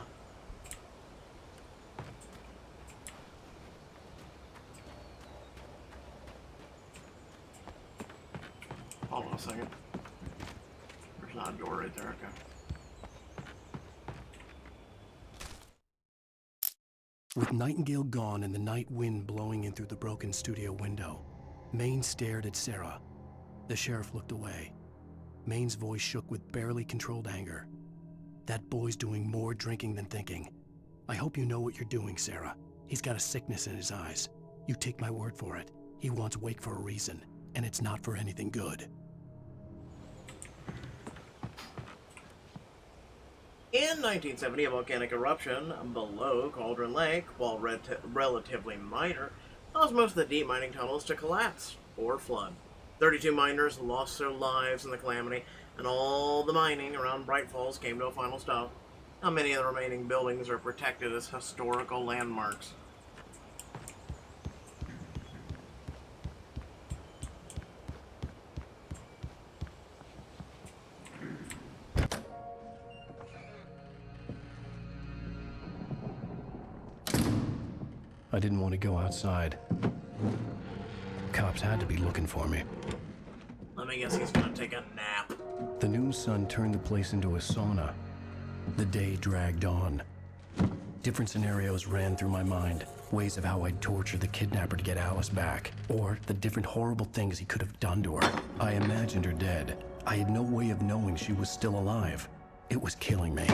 S5: a second. There's not a door right there, okay.
S1: With Nightingale gone and the night wind blowing in through the broken studio window, Maine stared at Sarah. The sheriff looked away. Maine's voice shook with barely controlled anger. That boy's doing more drinking than thinking. I hope you know what you're doing, Sarah. He's got a sickness in his eyes. You take my word for it. He wants Wake for a reason, and it's not for anything good.
S5: In 1970, a volcanic eruption below Cauldron Lake, while relatively minor, caused most of the deep mining tunnels to collapse or flood. 32 miners lost their lives in the calamity, and all the mining around Bright Falls came to a final stop. Now many of the remaining buildings are protected as historical landmarks.
S1: I didn't want to go outside. Cops had to be looking for me.
S5: Let me guess he's gonna take a nap.
S1: The noon sun turned the place into a sauna. The day dragged on. Different scenarios ran through my mind. Ways of how I'd torture the kidnapper to get Alice back. Or the different horrible things he could have done to her. I imagined her dead. I had no way of knowing she was still alive. It was killing me.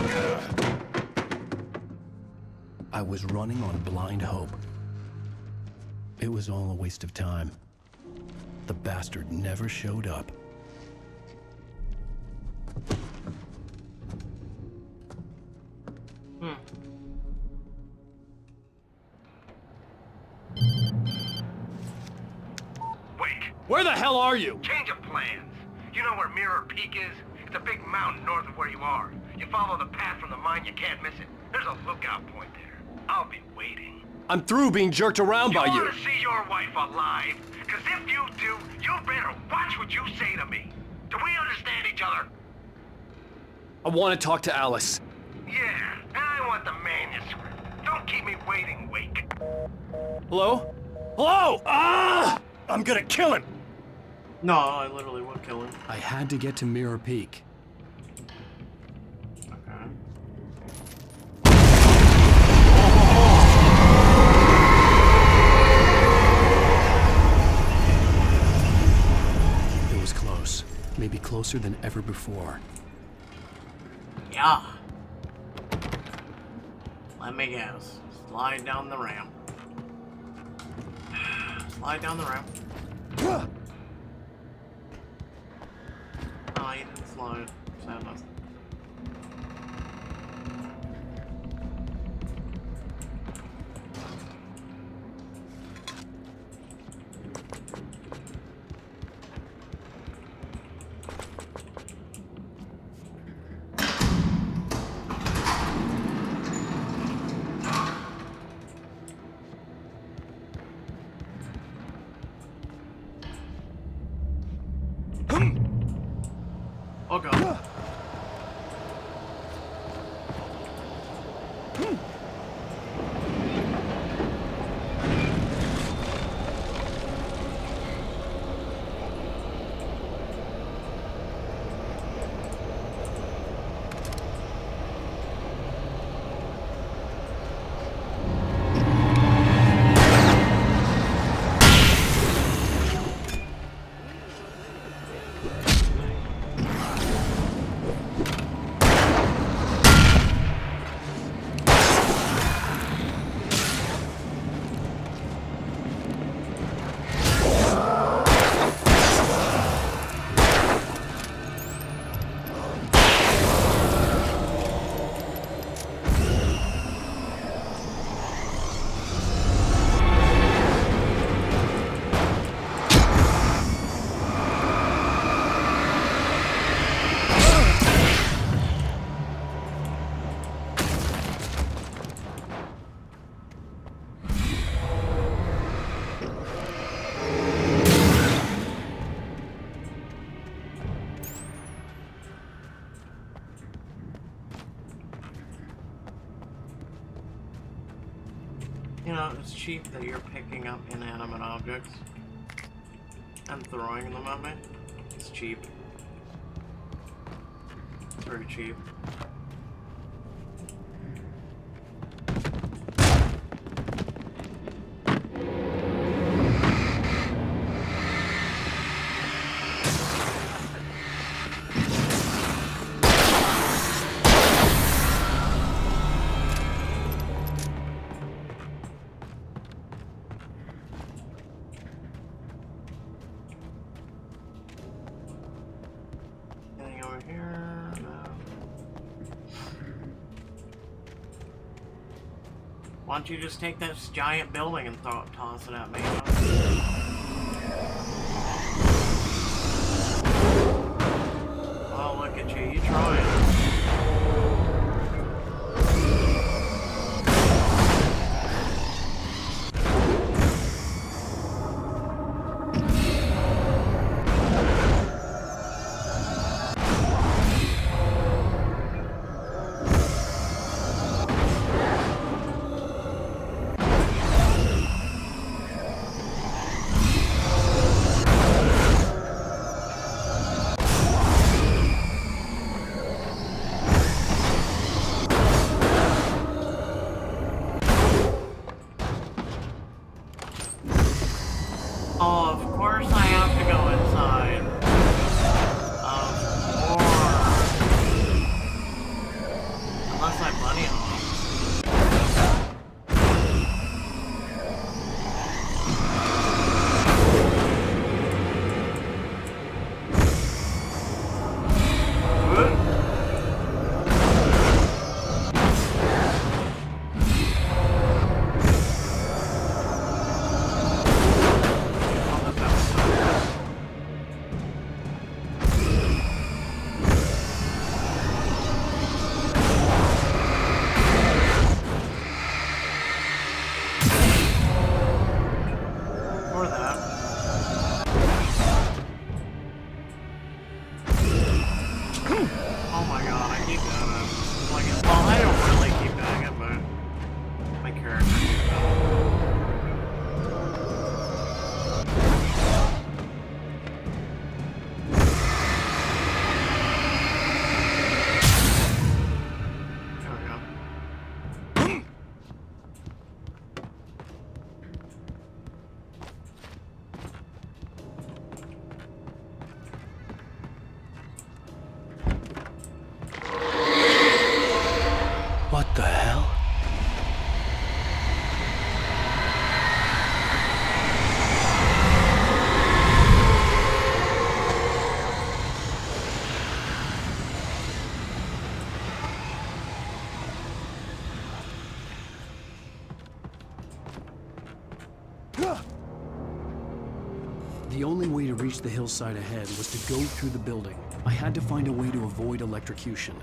S1: I was running on blind hope. It was all a waste of time. The bastard never showed up.
S11: Wake.
S19: Where the hell are you?
S11: Change of plans. You know where Mirror Peak is? It's a big mountain north of where you are. You follow the path from the mine, you can't miss it. There's a lookout point there. I'll be waiting.
S19: I'm through being jerked around by you.
S11: You want to see your wife alive? Because if you do, you better watch what you say to me. Do we understand each other?
S19: I want to talk to Alice.
S11: Yeah, and I want the manuscript. Don't keep me waiting, Wake.
S19: Hello? Hello! Ah! I'm gonna kill him!
S5: No, I literally would kill him.
S1: I had to get to Mirror Peak.
S5: Okay.
S1: It was close. Maybe closer than ever before.
S5: Yeah. Let me guess. Slide down the ramp. Slide down the ramp. Oh, you didn't slide. Sad enough. Oh god. You know, it's cheap that you're picking up inanimate objects and throwing them at me. It's cheap. It's very cheap. Anything over here? No. Why don't you just take this giant building and toss it at me? Oh, look at you. You trying. Oh, of course I have to go inside. Of course. Unless I bunny hop. Or that. Oh my god, I keep doing it. Like, well, I don't really keep doing it, but my character keeps doing it. There we go.
S1: What the hell? The only way to reach the hillside ahead was to go through the building. I had to find a way to avoid electrocution.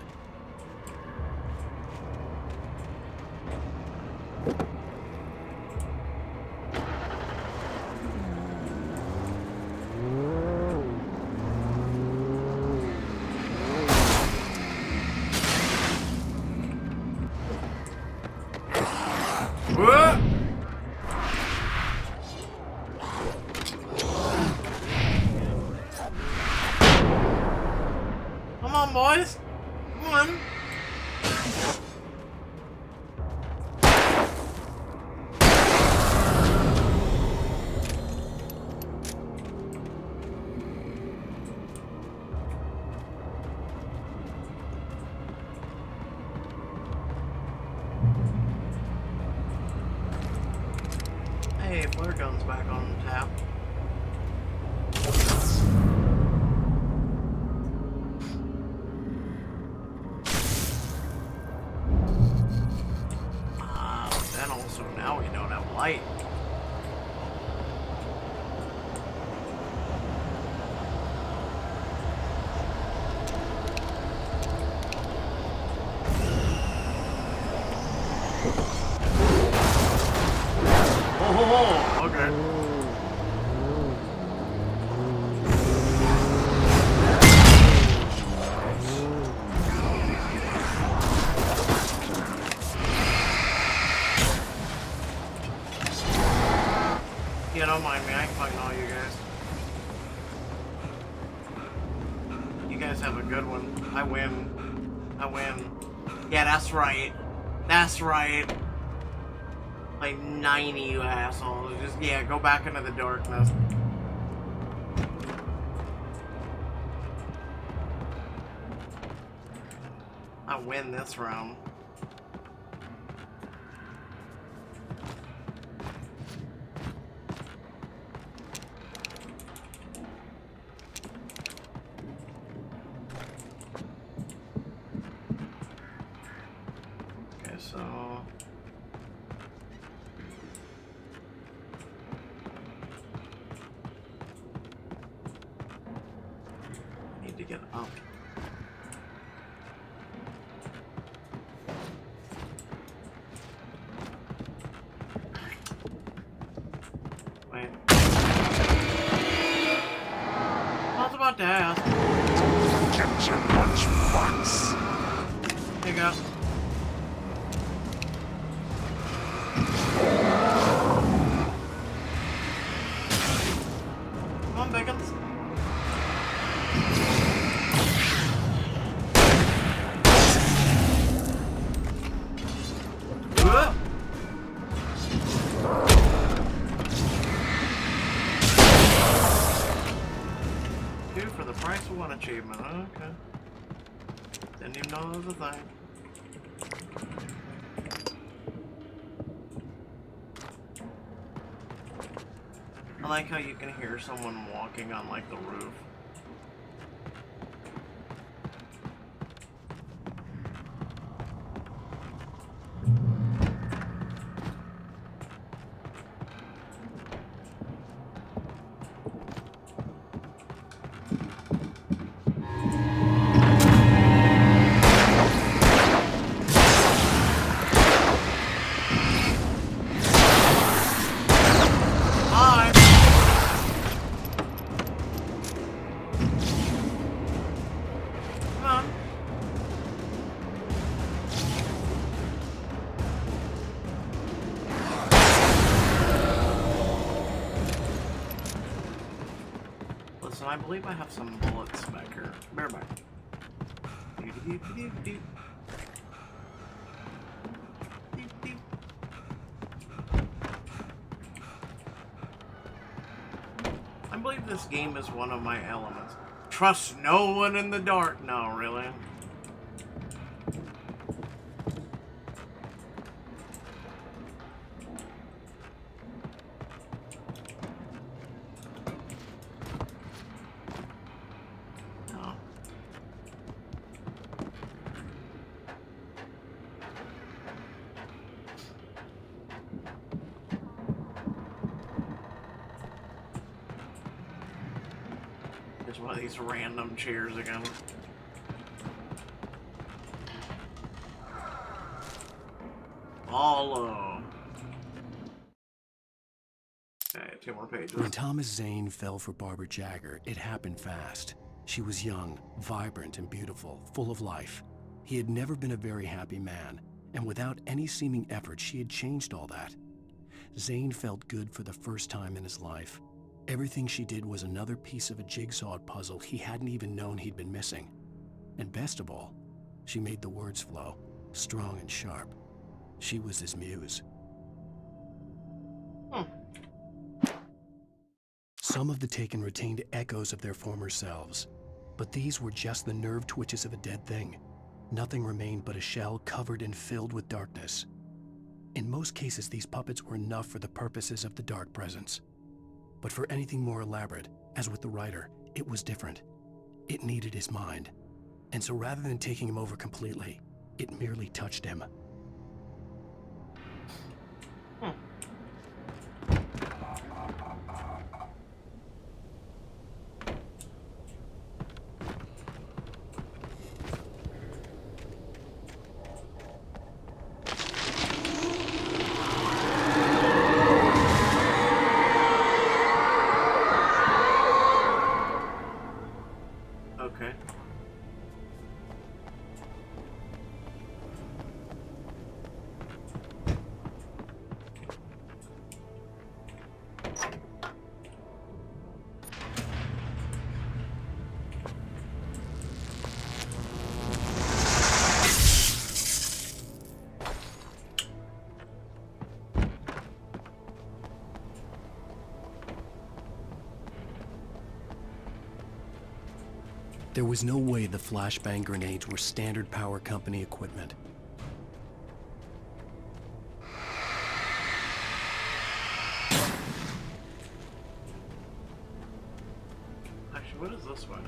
S5: Come on, boys. Come on. Hey, flare gun's back on tap. Then also now we don't have light. Oh, okay. Yeah, don't mind me. I can find all you guys. guys have a good one. I win. I win. Yeah, that's right. That's right. Like 90, you assholes. Just, yeah, go back into the darkness. I win this round. Okay, so... I need to get up. Wait. I was about to ask. Get your lunchbox. Here you go. Come on, Biggins. Two for the price of one achievement. Okay. Didn't even know that was a thing. I like how you can hear someone walking on like the roof. Listen, I believe I have some bullets back here. Bear back. I believe this game is one of my elements. Trust no one in the dark. No, really. No. It's one of these random chairs again. Follow. Okay, 2 more pages.
S1: When Thomas Zane fell for Barbara Jagger, it happened fast. She was young, vibrant, and beautiful, full of life. He had never been a very happy man, and without any seeming effort, she had changed all that. Zane felt good for the first time in his life. Everything she did was another piece of a jigsaw puzzle he hadn't even known he'd been missing. And best of all, she made the words flow, strong and sharp. She was his muse. Some of the Taken retained echoes of their former selves, but these were just the nerve twitches of a dead thing. Nothing remained but a shell covered and filled with darkness. In most cases, these puppets were enough for the purposes of the dark presence. But for anything more elaborate, as with the writer, it was different. It needed his mind. And so rather than taking him over completely, it merely touched him. There was no way the flashbang grenades were standard power company equipment.
S5: Actually, what is this one?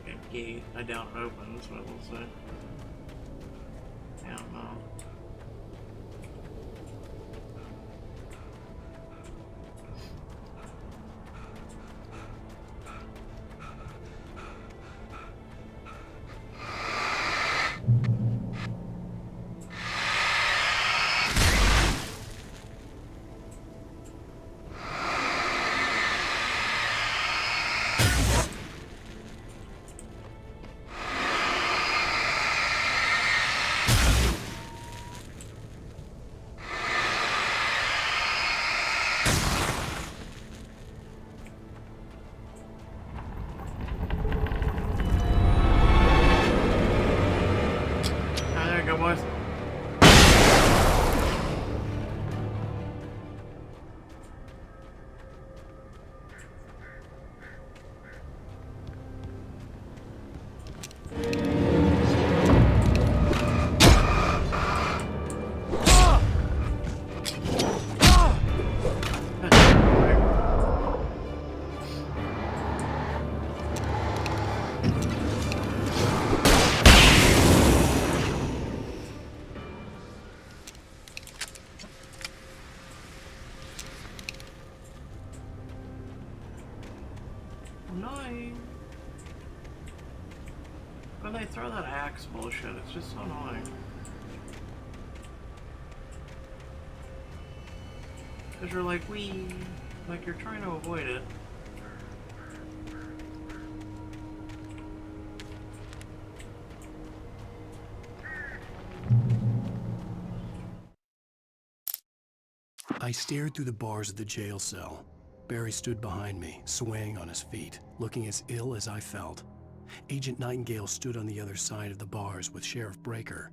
S5: A gate. I doubt it opens, but we'll see. I don't know. Annoying. When they throw that axe bullshit, it's just so annoying. Because you're like, wee, like you're trying to avoid it.
S1: I stared through the bars of the jail cell. Barry stood behind me, swaying on his feet, looking as ill as I felt. Agent Nightingale stood on the other side of the bars with Sheriff Breaker.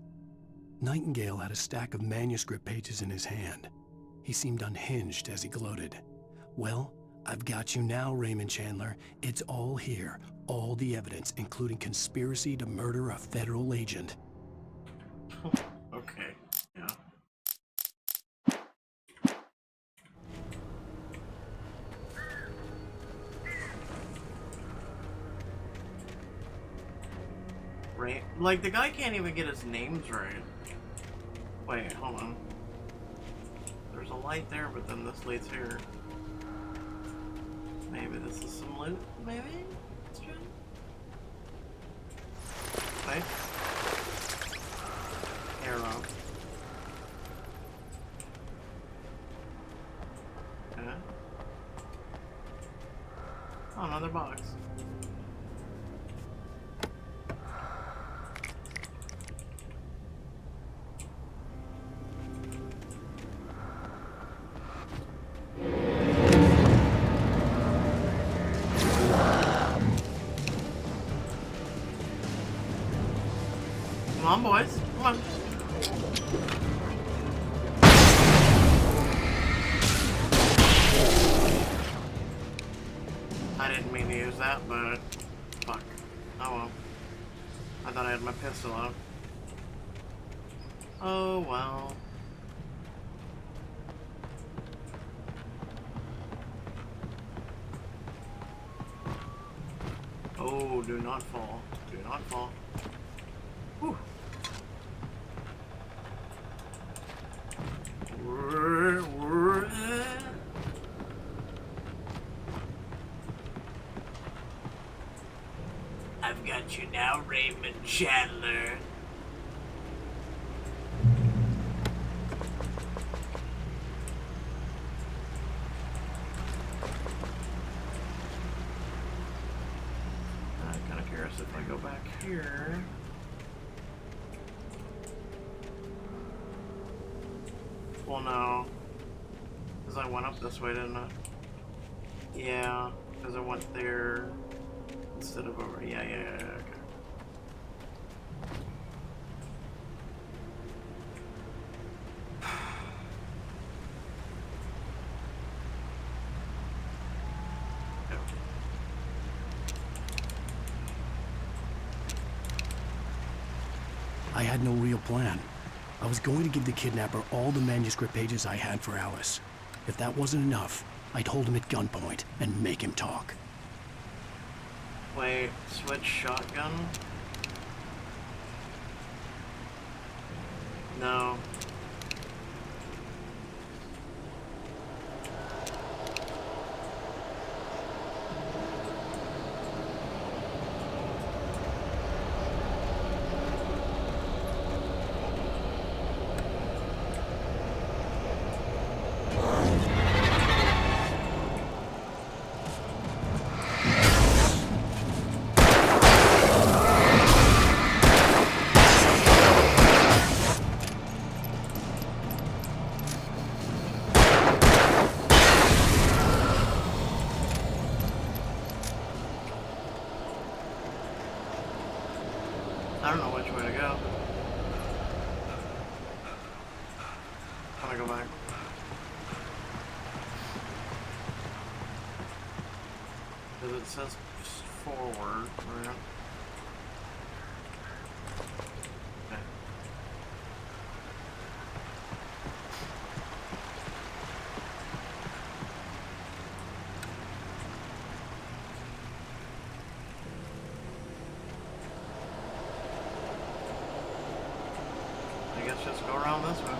S1: Nightingale had a stack of manuscript pages in his hand. He seemed unhinged as he gloated. "Well, I've got you now, Raymond Chandler. It's all here. All the evidence, including conspiracy to murder a federal agent."
S5: Okay, yeah. Right? Like, the guy can't even get his names right. Wait, hold on. There's a light there, but then this leads here. Maybe this is some loot? Maybe? Let's try. Wait. Arrow. Okay. Oh, another box. Come on, boys. Come on. I didn't mean to use that, but fuck. Oh well. I thought I had my pistol out. Oh well. Oh, do not fall. Do not fall. Whew. I've got you now, Raymond Chandler. I'm kind of curious if I go back here. Well, no. Because I went up this way, didn't I? Yeah, because I went there instead of over. Yeah, okay.
S1: had no real plan. I was going to give the kidnapper all the manuscript pages I had for Alice. If that wasn't enough, I'd hold him at gunpoint and make him talk.
S5: Wait, switch shotgun? No. I don't know which way to go. I'm gonna go back. Because it says forward, right? Okay. I guess just go around this way.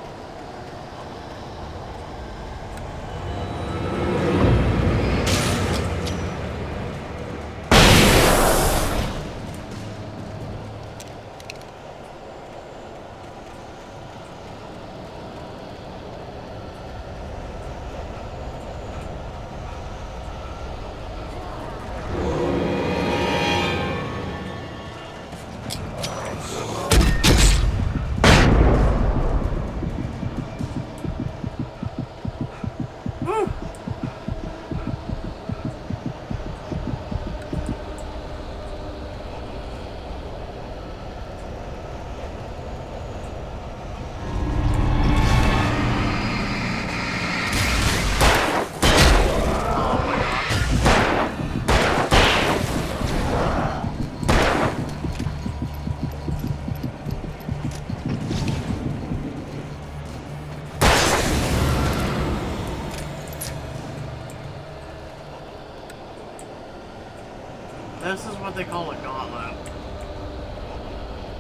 S5: This is what they call a gauntlet.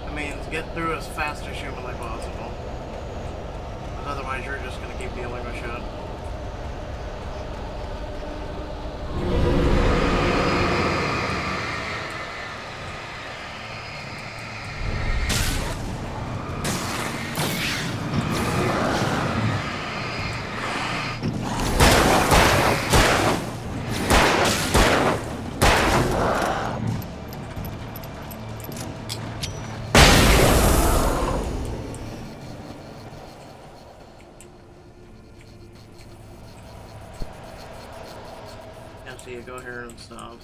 S5: It means get through as fast as humanly possible. Otherwise you're just gonna keep dealing with shit. So you go here and stuff.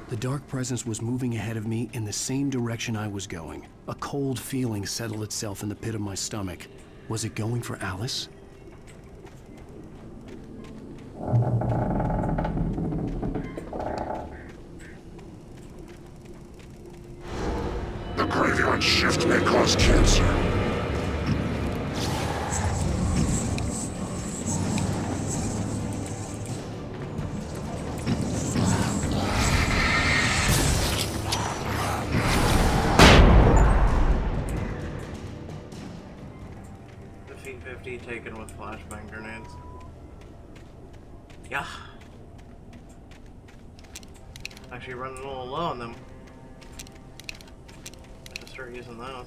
S1: The dark presence was moving ahead of me in the same direction I was going. A cold feeling settled itself in the pit of my stomach. Was it going for Alice?
S8: The graveyard shift may cause cancer.
S5: Taken with flashbang grenades. Yeah. Actually running a little low on them. I should start using those.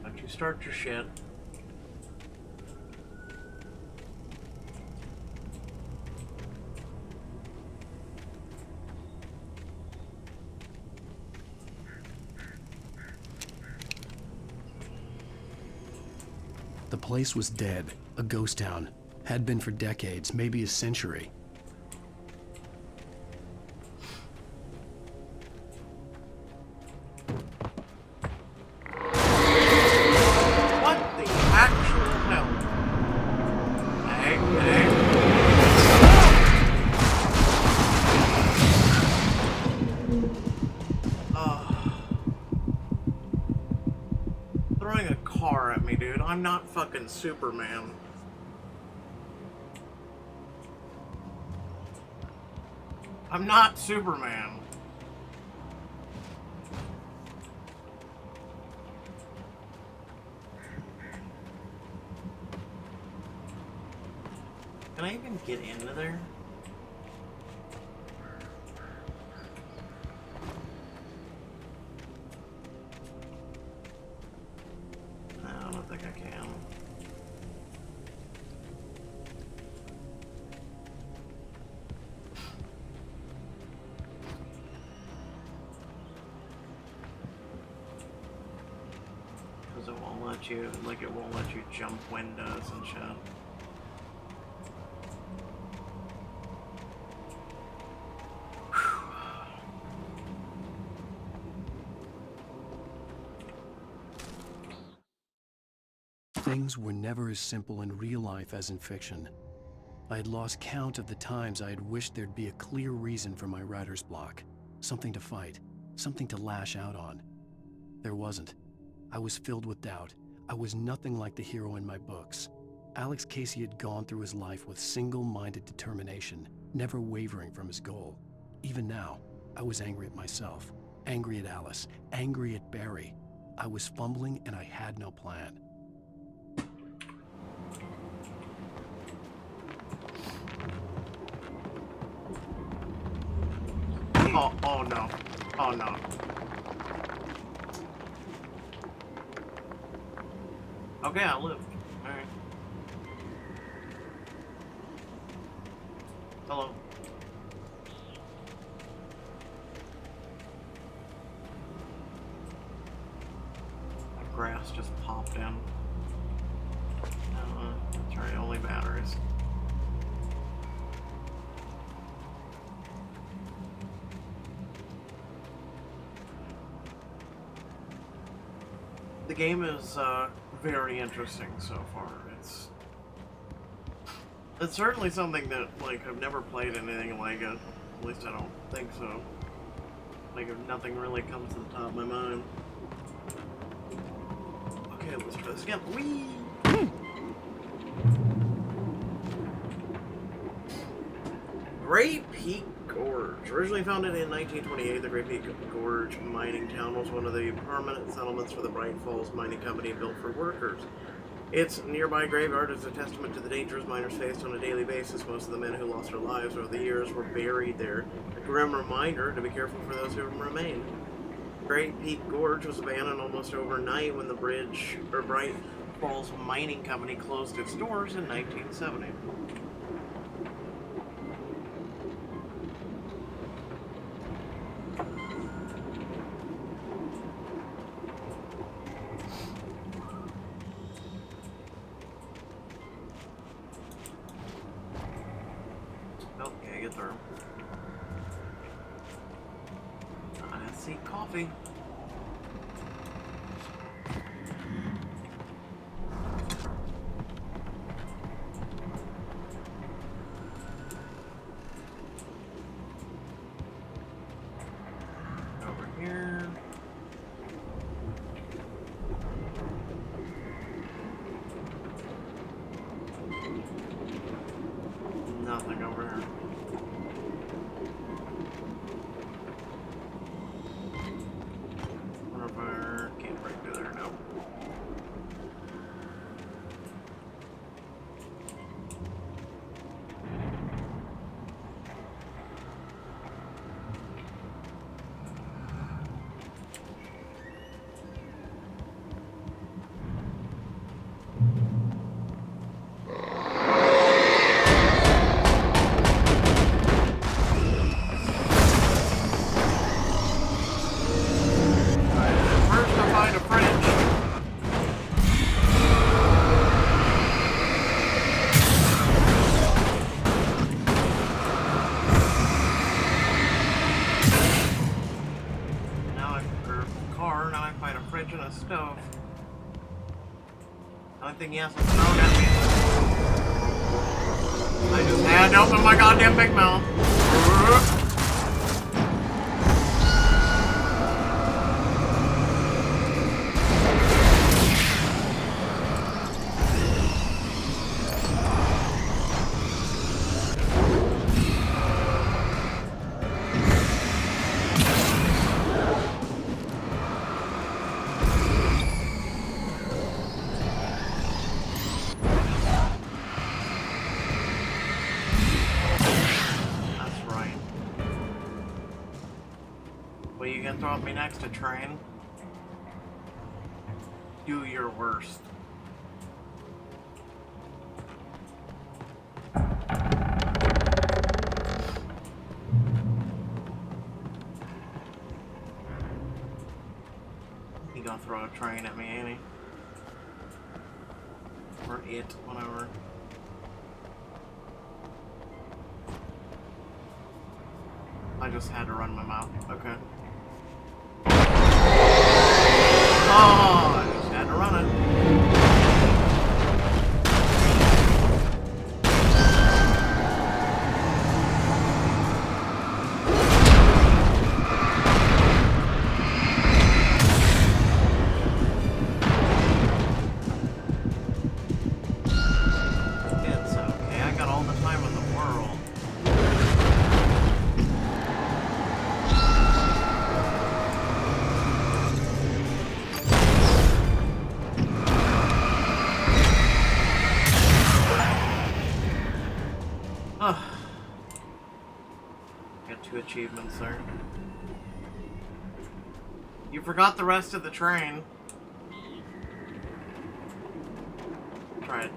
S5: Don't you start your shit.
S1: The place was dead, a ghost town. Had been for decades, maybe a century.
S5: What the actual hell? Throwing a car at me, dude. I'm not fucking Superman. I'm not Superman. Can I even get into there? No, I don't think I can. Because it won't let you, like, it won't let you jump windows and shit.
S1: Things were never as simple in real life as in fiction. I had lost count of the times I had wished there'd be a clear reason for my writer's block. Something to fight, something to lash out on. There wasn't. I was filled with doubt. I was nothing like the hero in my books. Alex Casey had gone through his life with single-minded determination, never wavering from his goal. Even now, I was angry at myself, angry at Alice, angry at Barry. I was fumbling and I had no plan.
S5: Oh no. Oh no. Okay, I lived. Alright. Hello. That grass just popped in. That's right, only batteries. The game is very interesting so far. It's certainly something that, like, I've never played anything like it. At least I don't think so. Like, if nothing really comes to the top of my mind. Okay, let's try this again. Whee! Great Peak Gorge. Originally founded in 1928, the Great Peak Gorge mining town was one of the permanent settlements for the Bright Falls Mining Company built for workers. Its nearby graveyard is a testament to the dangers miners faced on a daily basis. Most of the men who lost their lives over the years were buried there. A grim reminder to be careful for those who remain. Great Peak Gorge was abandoned almost overnight when the Bright Falls Mining Company closed its doors in 1970. I see coffee. Over here. Nothing over here. Can't break through there, no. Only thing he hasn't thrown at me. I just had to open my goddamn big mouth. Throw at me next to train. Do your worst. He gonna throw a train at me, ain't he? Or it, whatever. I just had to run my mouth. Okay. Oh, I just had to run it. It's okay, I got all the time in the world. Got 2 achievements there. You forgot the rest of the train. Try it.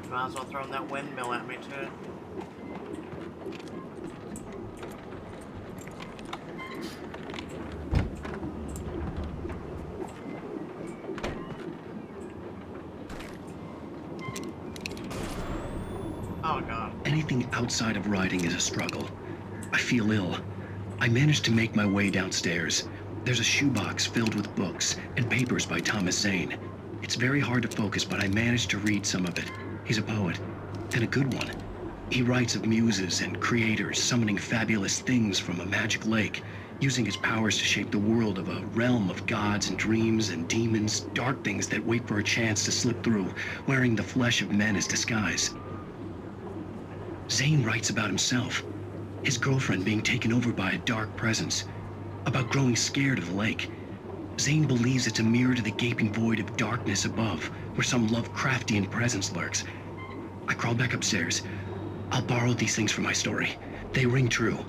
S5: Might as well throw that windmill at me too. Oh god.
S3: Anything outside of riding is a struggle. I feel ill. I managed to make my way downstairs. There's a shoebox filled with books and papers by Thomas Zane. It's very hard to focus, but I managed to read some of it. He's a poet, and a good one. He writes of muses and creators summoning fabulous things from a magic lake, using his powers to shape the world of a realm of gods and dreams and demons, dark things that wait for a chance to slip through, wearing the flesh of men as disguise. Zane writes about himself, his girlfriend being taken over by a dark presence, about growing scared of the lake. Zane believes it's a mirror to the gaping void of darkness above, where some Lovecraftian presence lurks. I crawled back upstairs. I'll borrow these things for my story. They ring true.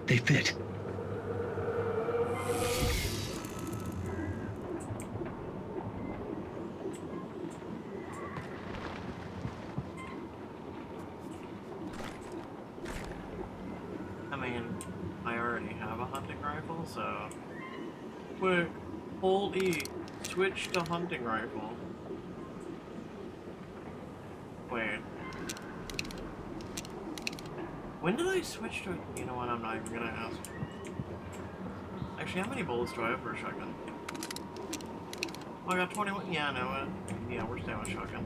S3: They fit.
S5: I mean, I already have a hunting rifle, so... Wait, hold E. Switch to hunting rifle. Wait. When did I switch to... You know what, I'm not even gonna ask. Actually, how many bullets do I have for a shotgun? Oh, I got 21. Yeah, no, yeah, we're staying with shotgun.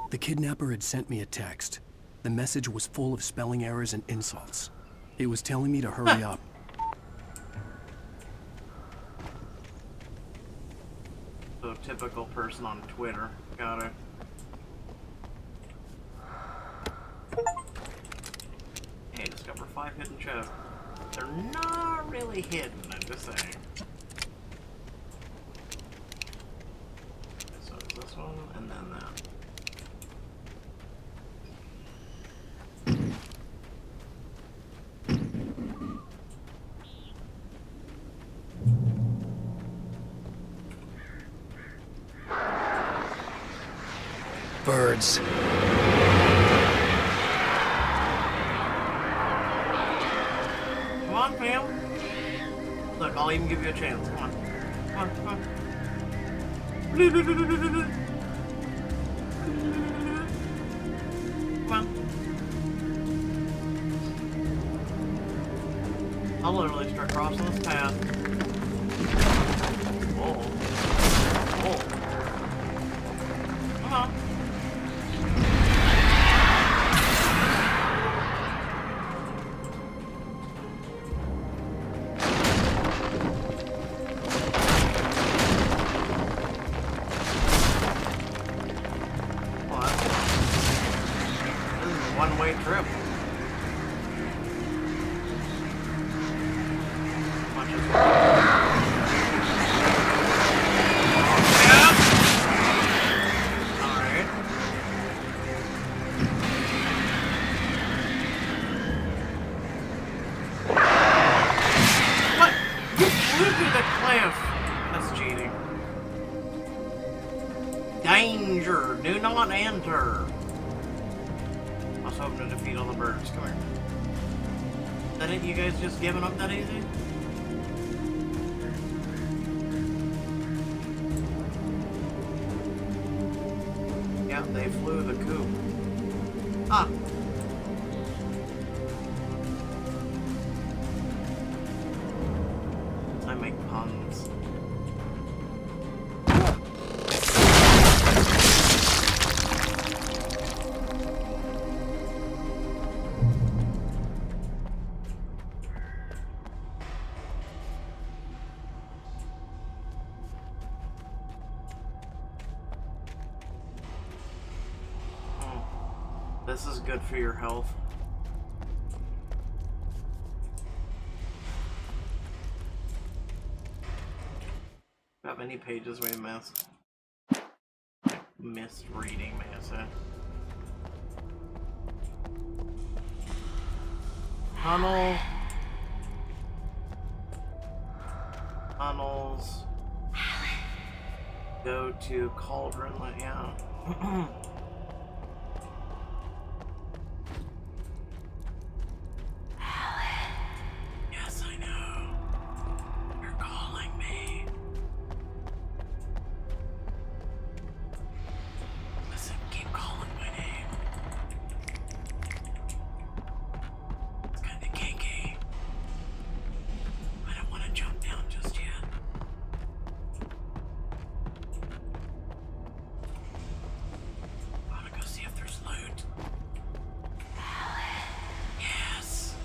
S1: The kidnapper had sent me a text. The message was full of spelling errors and insults. It was telling me to hurry up.
S5: So, typical person on Twitter. Got it. Hey, discover 5 hidden chests. They're not really hidden, I'm just saying. So it's this one, and then that.
S1: Birds.
S5: Come on, fam. Look, I'll even give you a chance. Come on. Come on, come on. Come on. I'll literally start crossing this path. Whoa. Whoa. Come on. One-way trip. Alright. What? You flew through the cliff. That's cheating. Danger. Do not enter. I was hoping to defeat all the birds. Come here. Is that it? You guys just giving up that easy? Yeah, they flew the coop. Ah. I make puns. This is good for your health. Got many pages we missed. Missed reading, may I say. Tunnel. Tunnels. Go to Cauldron, yeah. Yes, I know. You're calling me. Listen, keep calling my name. It's kinda kinky. I don't want to jump down just yet. I want to go see if there's loot. Yes.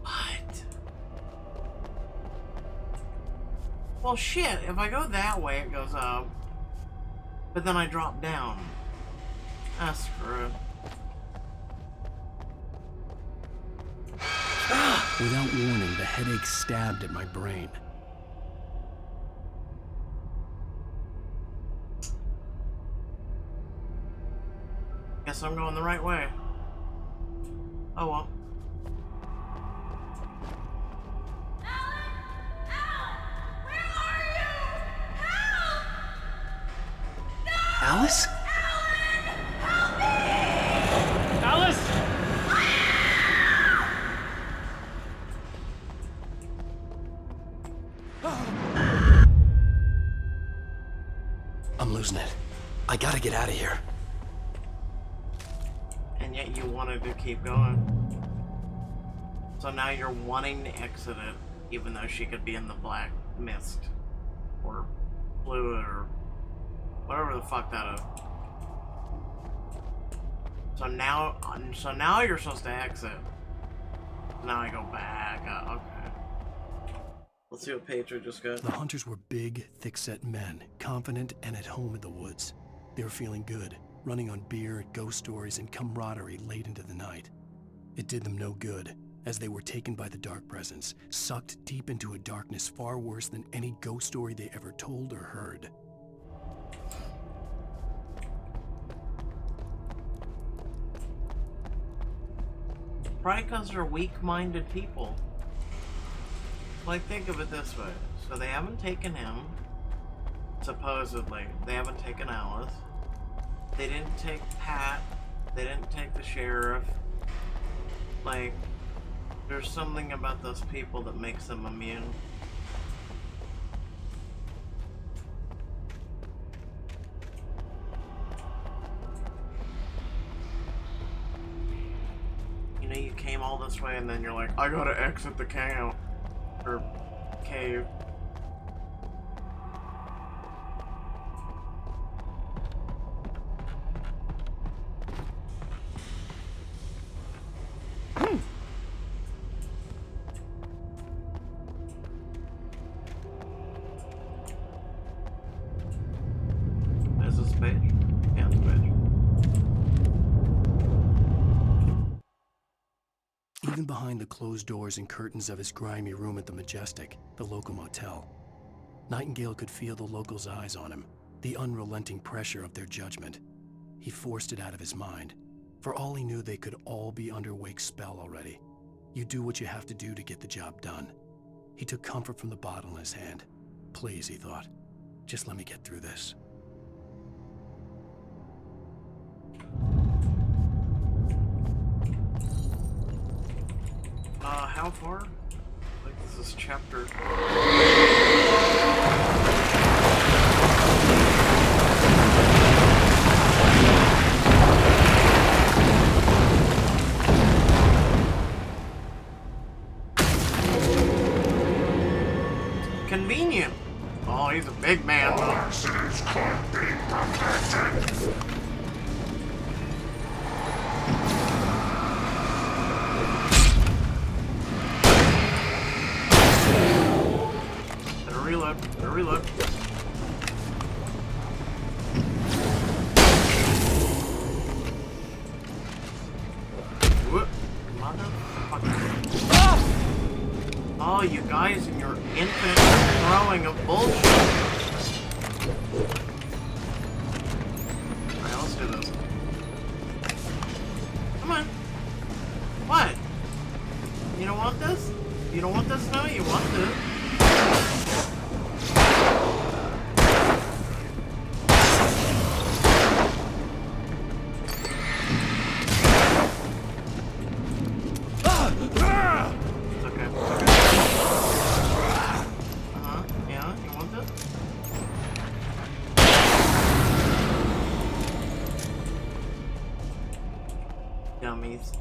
S5: What? Well, shit, if I go that way, it goes up. But then I drop down. Ah, screw it.
S1: Without warning, the headache stabbed at my brain.
S5: Guess I'm going the right way. Oh well.
S1: Alice?
S13: Alice!
S1: I'm losing it. I gotta get out of here.
S5: And yet you wanted to keep going. So now you're wanting to exit it, even though she could be in the black mist. Or fluid, or whatever the fuck that is. So now you're supposed to exit. Now I go back. Okay. Let's see what Pedro just got.
S1: The hunters were big, thick-set men, confident and at home in the woods. They were feeling good, running on beer, ghost stories, and camaraderie late into the night. It did them no good, as they were taken by the dark presence, sucked deep into a darkness far worse than any ghost story they ever told or heard.
S5: Probably because they're weak-minded people. Like, think of it this way. So they haven't taken him, supposedly. They haven't taken Alice. They didn't take Pat. They didn't take the sheriff. Like, there's something about those people that makes them immune. You know, you came all this way and then you're like, I gotta exit the camp. Or cave. Is this page? Yeah, it's page.
S1: Even behind the closed doors and curtains of his grimy room at the Majestic, the local motel, Nightingale could feel the locals' eyes on him, the unrelenting pressure of their judgment. He forced it out of his mind. For all he knew, they could all be under Wake's spell already. You do what you have to do to get the job done. He took comfort from the bottle in his hand. Please, he thought, just let me get through this.
S5: How far? Like, this is chapter... Convenient. Oh, he's a big man.
S8: All accidents can't be protected.
S5: Better reload. What? Motherfucker. Oh, you guys and your infinite throwing of bullshit. Alright, let's do this. Come on. What? You don't want this? You don't want this now? You want this? Dummies.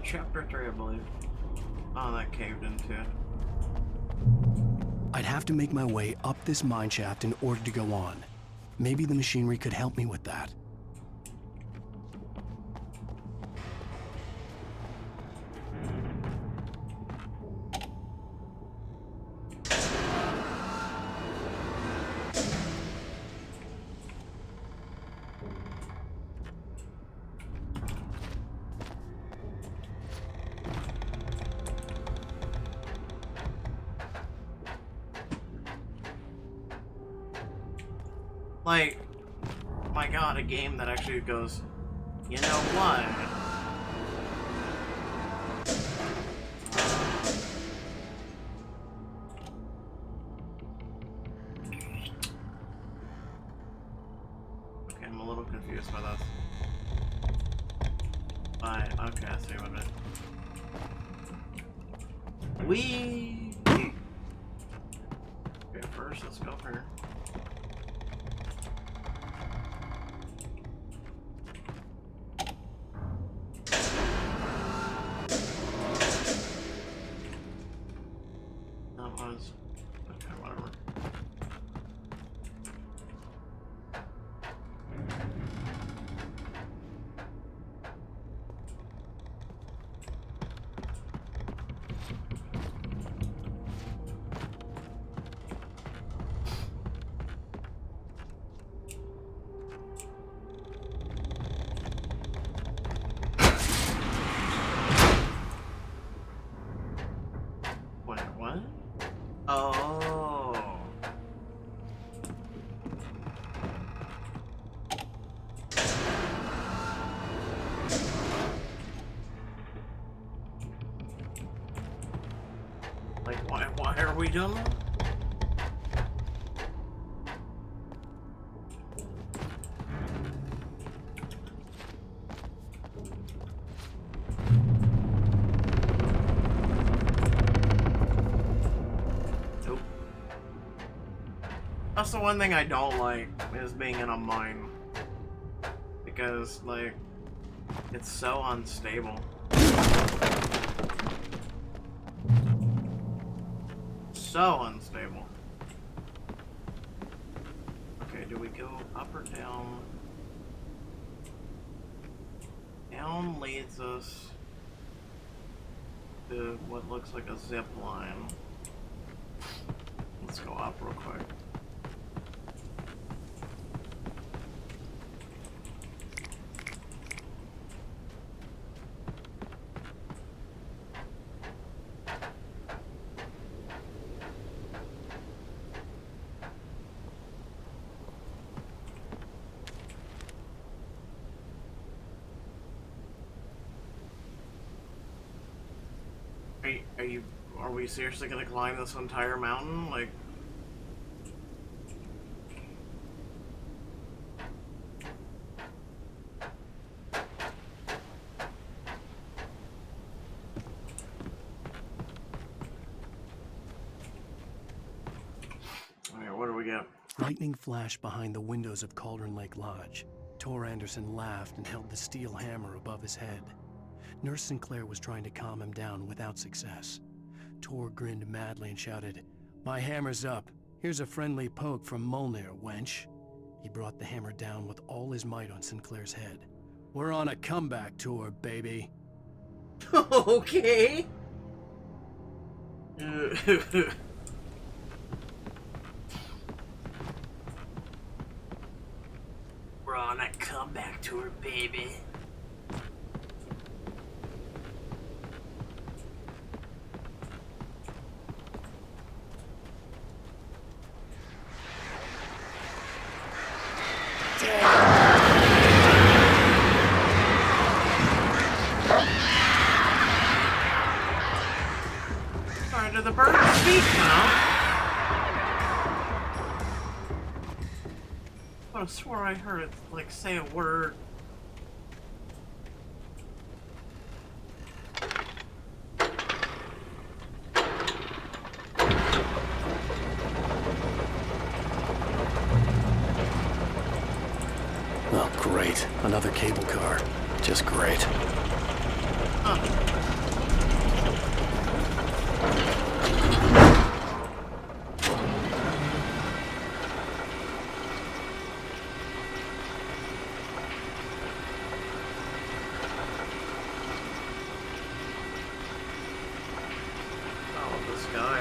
S5: Chapter 3, I believe. Oh, that caved into.
S1: I'd have to make my way up this mine shaft in order to go on. Maybe the machinery could help me with that.
S5: Like, my god, a game that actually goes, you know what? a little confused by this. But, okay, I see what it is. Okay, first, let's go here. That was... okay, whatever. Wait, what? Oh. Like, why are we doing that? Nope. That's the one thing I don't like, is being in a mine. Because, like, it's so unstable. So unstable. Okay, do we go up or down? Down leads us to what looks like a zip line. Let's go up real quick. Are we seriously gonna climb this entire mountain? Like... Alright, what do we get?
S1: Lightning flashed behind the windows of Cauldron Lake Lodge. Tor Anderson laughed and held the steel hammer above his head. Nurse Sinclair was trying to calm him down without success. Tor grinned madly and shouted, "My hammer's up. Here's a friendly poke from Molnir, wench." He brought the hammer down with all his might on Sinclair's head. "We're on a comeback tour, baby."
S5: Okay. We're on a comeback tour, baby. Sorry, do the birds speak now? But I swore I heard it, like, say a word.
S1: Oh, great. Another cable car. Just great.
S5: Huh. Oh, this guy.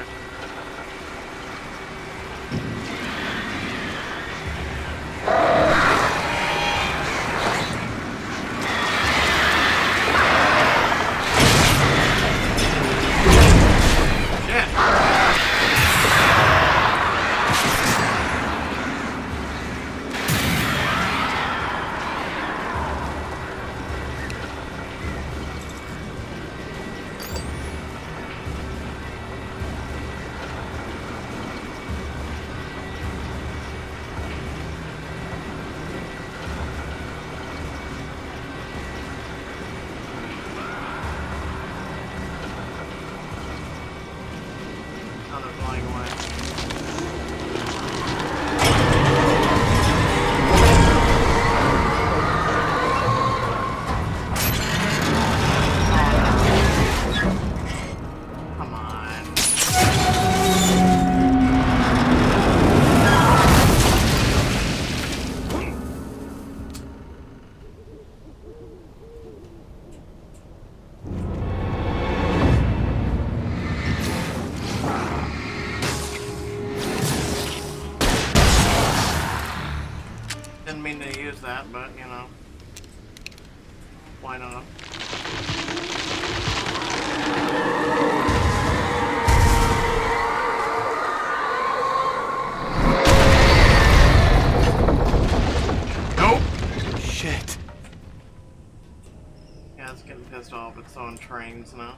S5: Didn't mean to use that, but you know, why not?
S1: Nope. Shit.
S5: Yeah, it's getting pissed off. It's on trains now.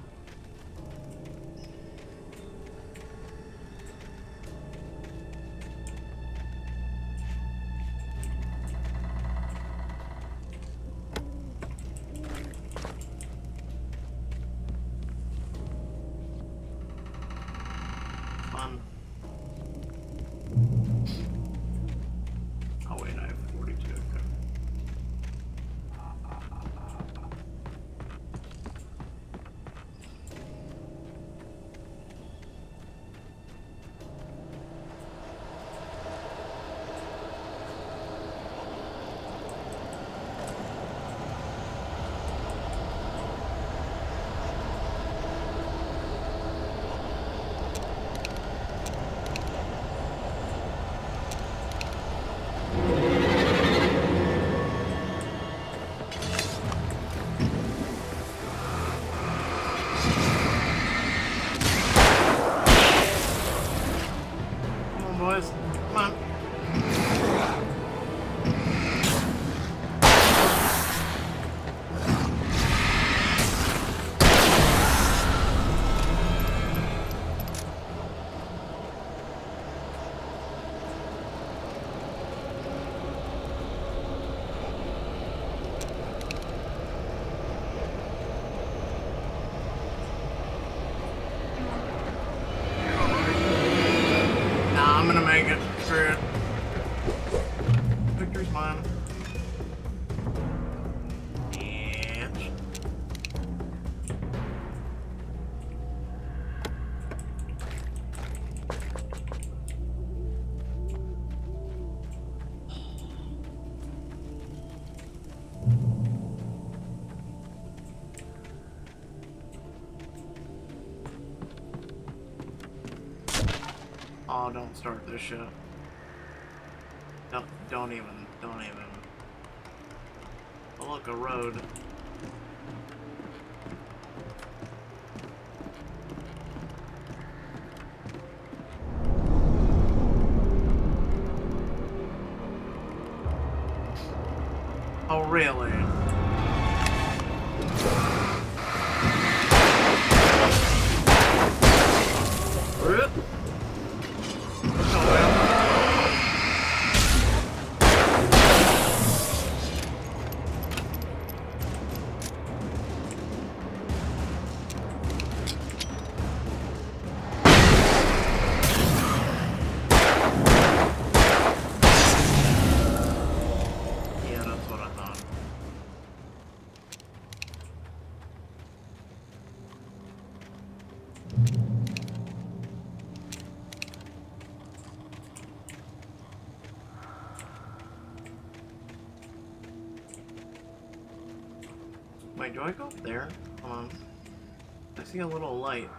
S5: Fun. Oh wait, I have 42. Okay. Come on, boys. Come on. Nah, I'm gonna make it. Screw it. Victory's mine. Bitch. Oh, don't start this shit. Don't even. Oh, look, a road. Oh, really? Rip. Yeah, that's what I thought. Wait, do I go up there? Hold on. I see a little light.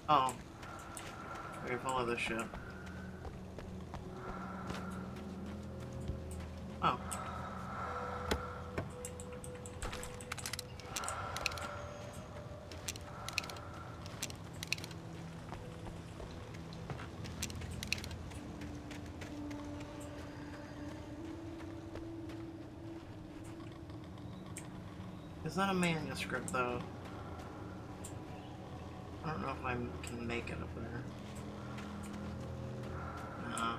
S5: Oh. Okay, follow this shit. Oh. Is that a manuscript, though? I don't know if I can make it up there. Nah.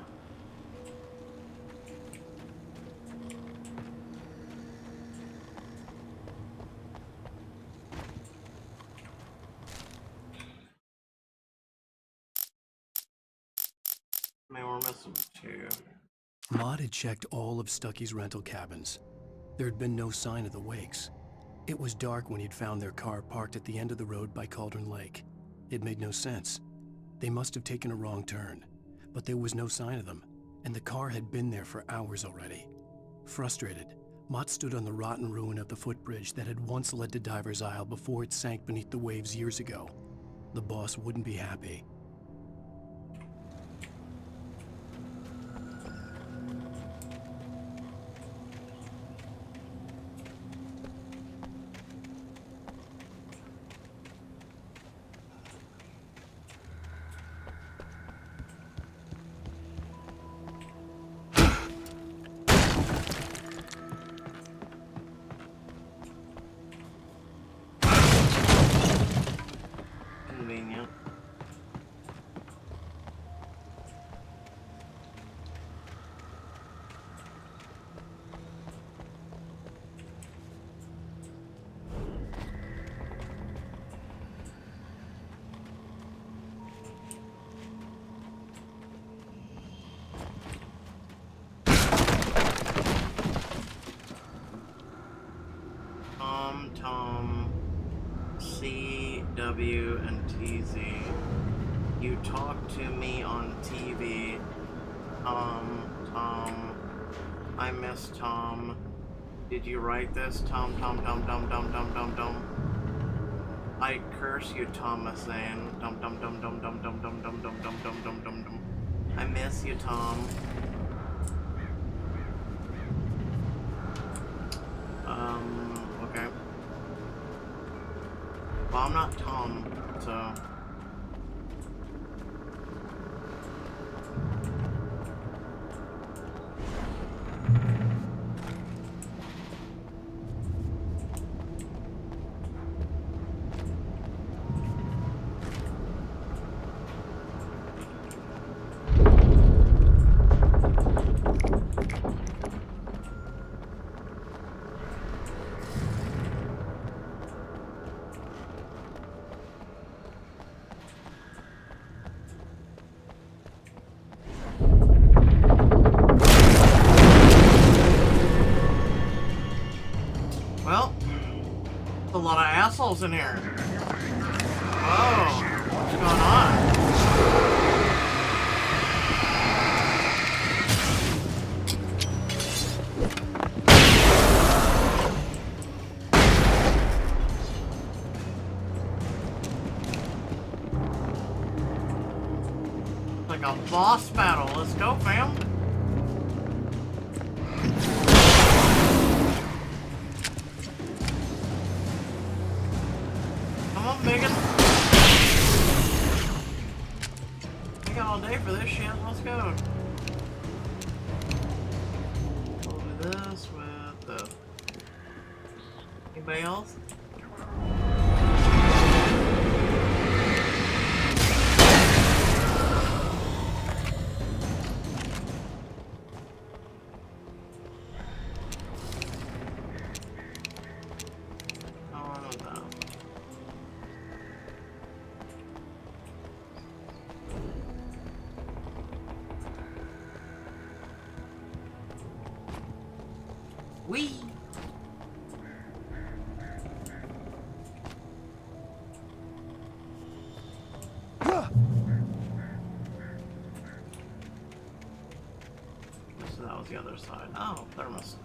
S5: I mean, we're missing two.
S1: Maud had checked all of Stucky's rental cabins. There had been no sign of the Wakes. It was dark when he'd found their car parked at the end of the road by Cauldron Lake. It made no sense. They must have taken a wrong turn, but there was no sign of them, and the car had been there for hours already. Frustrated, Mott stood on the rotten ruin of the footbridge that had once led to Diver's Isle before it sank beneath the waves years ago. The boss wouldn't be happy.
S5: W and TZ. You talk to me on TV. Tom. I miss Tom. Did you write this? Tom. I curse you, Thomas Zane. Dum. I miss you, Tom. Okay. Well, I'm not Tom, so... Well, there's a lot of assholes in here. Whoa, what's going on? Like a boss battle. Let's go, fam. Come on, Megan. We got all day for this shit. Let's go. We'll do this with the... Anybody else? Wee! So that was the other side. Oh, thermos.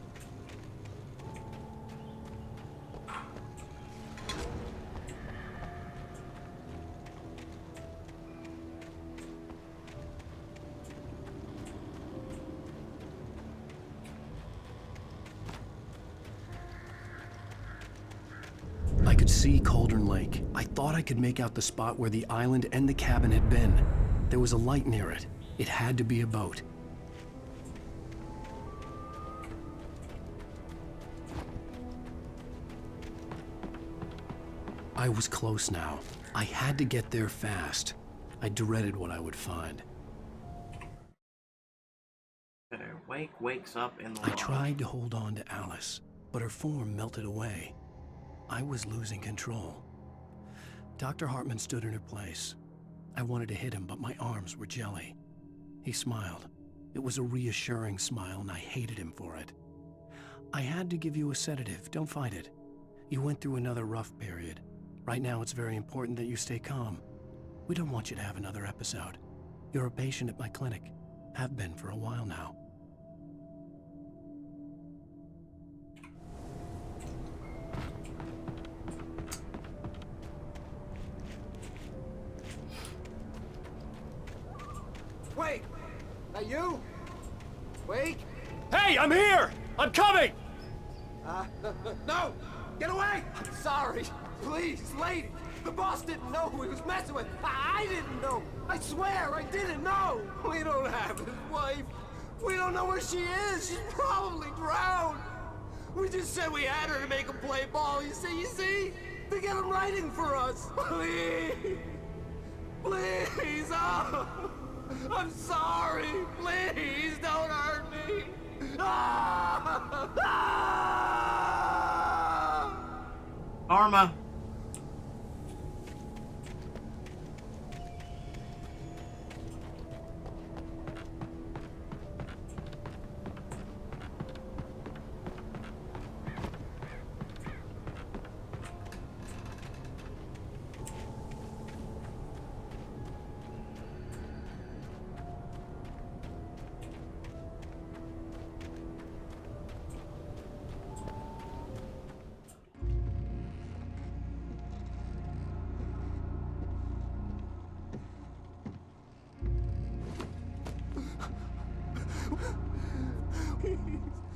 S1: I could see Cauldron Lake. I thought I could make out the spot where the island and the cabin had been. There was a light near it. It had to be a boat. I was close now. I had to get there fast. I dreaded what I would find.
S5: Okay, Wake wakes up in the
S1: I tried to hold on to Alice, but her form melted away. I was losing control. Dr. Hartman stood in her place. I wanted to hit him, but my arms were jelly. He smiled. It was a reassuring smile, and I hated him for it. I had to give you a sedative. Don't fight it. You went through another rough period. Right now, it's very important that you stay calm. We don't want you to have another episode. You're a patient at my clinic. Have been for a while now.
S6: Wait! That you? Wait!
S19: Hey, I'm here! I'm coming!
S6: No! Get away! I'm sorry. Please, lady. The boss didn't know who he was messing with. I didn't know. I swear, I didn't know. We don't have his wife. We don't know where she is. She's probably drowned. We just said we had her to make him play ball. You see? To get him writing for us. Please. Please. Oh. I'm sorry. Please don't hurt me.
S5: Karma.
S6: Please.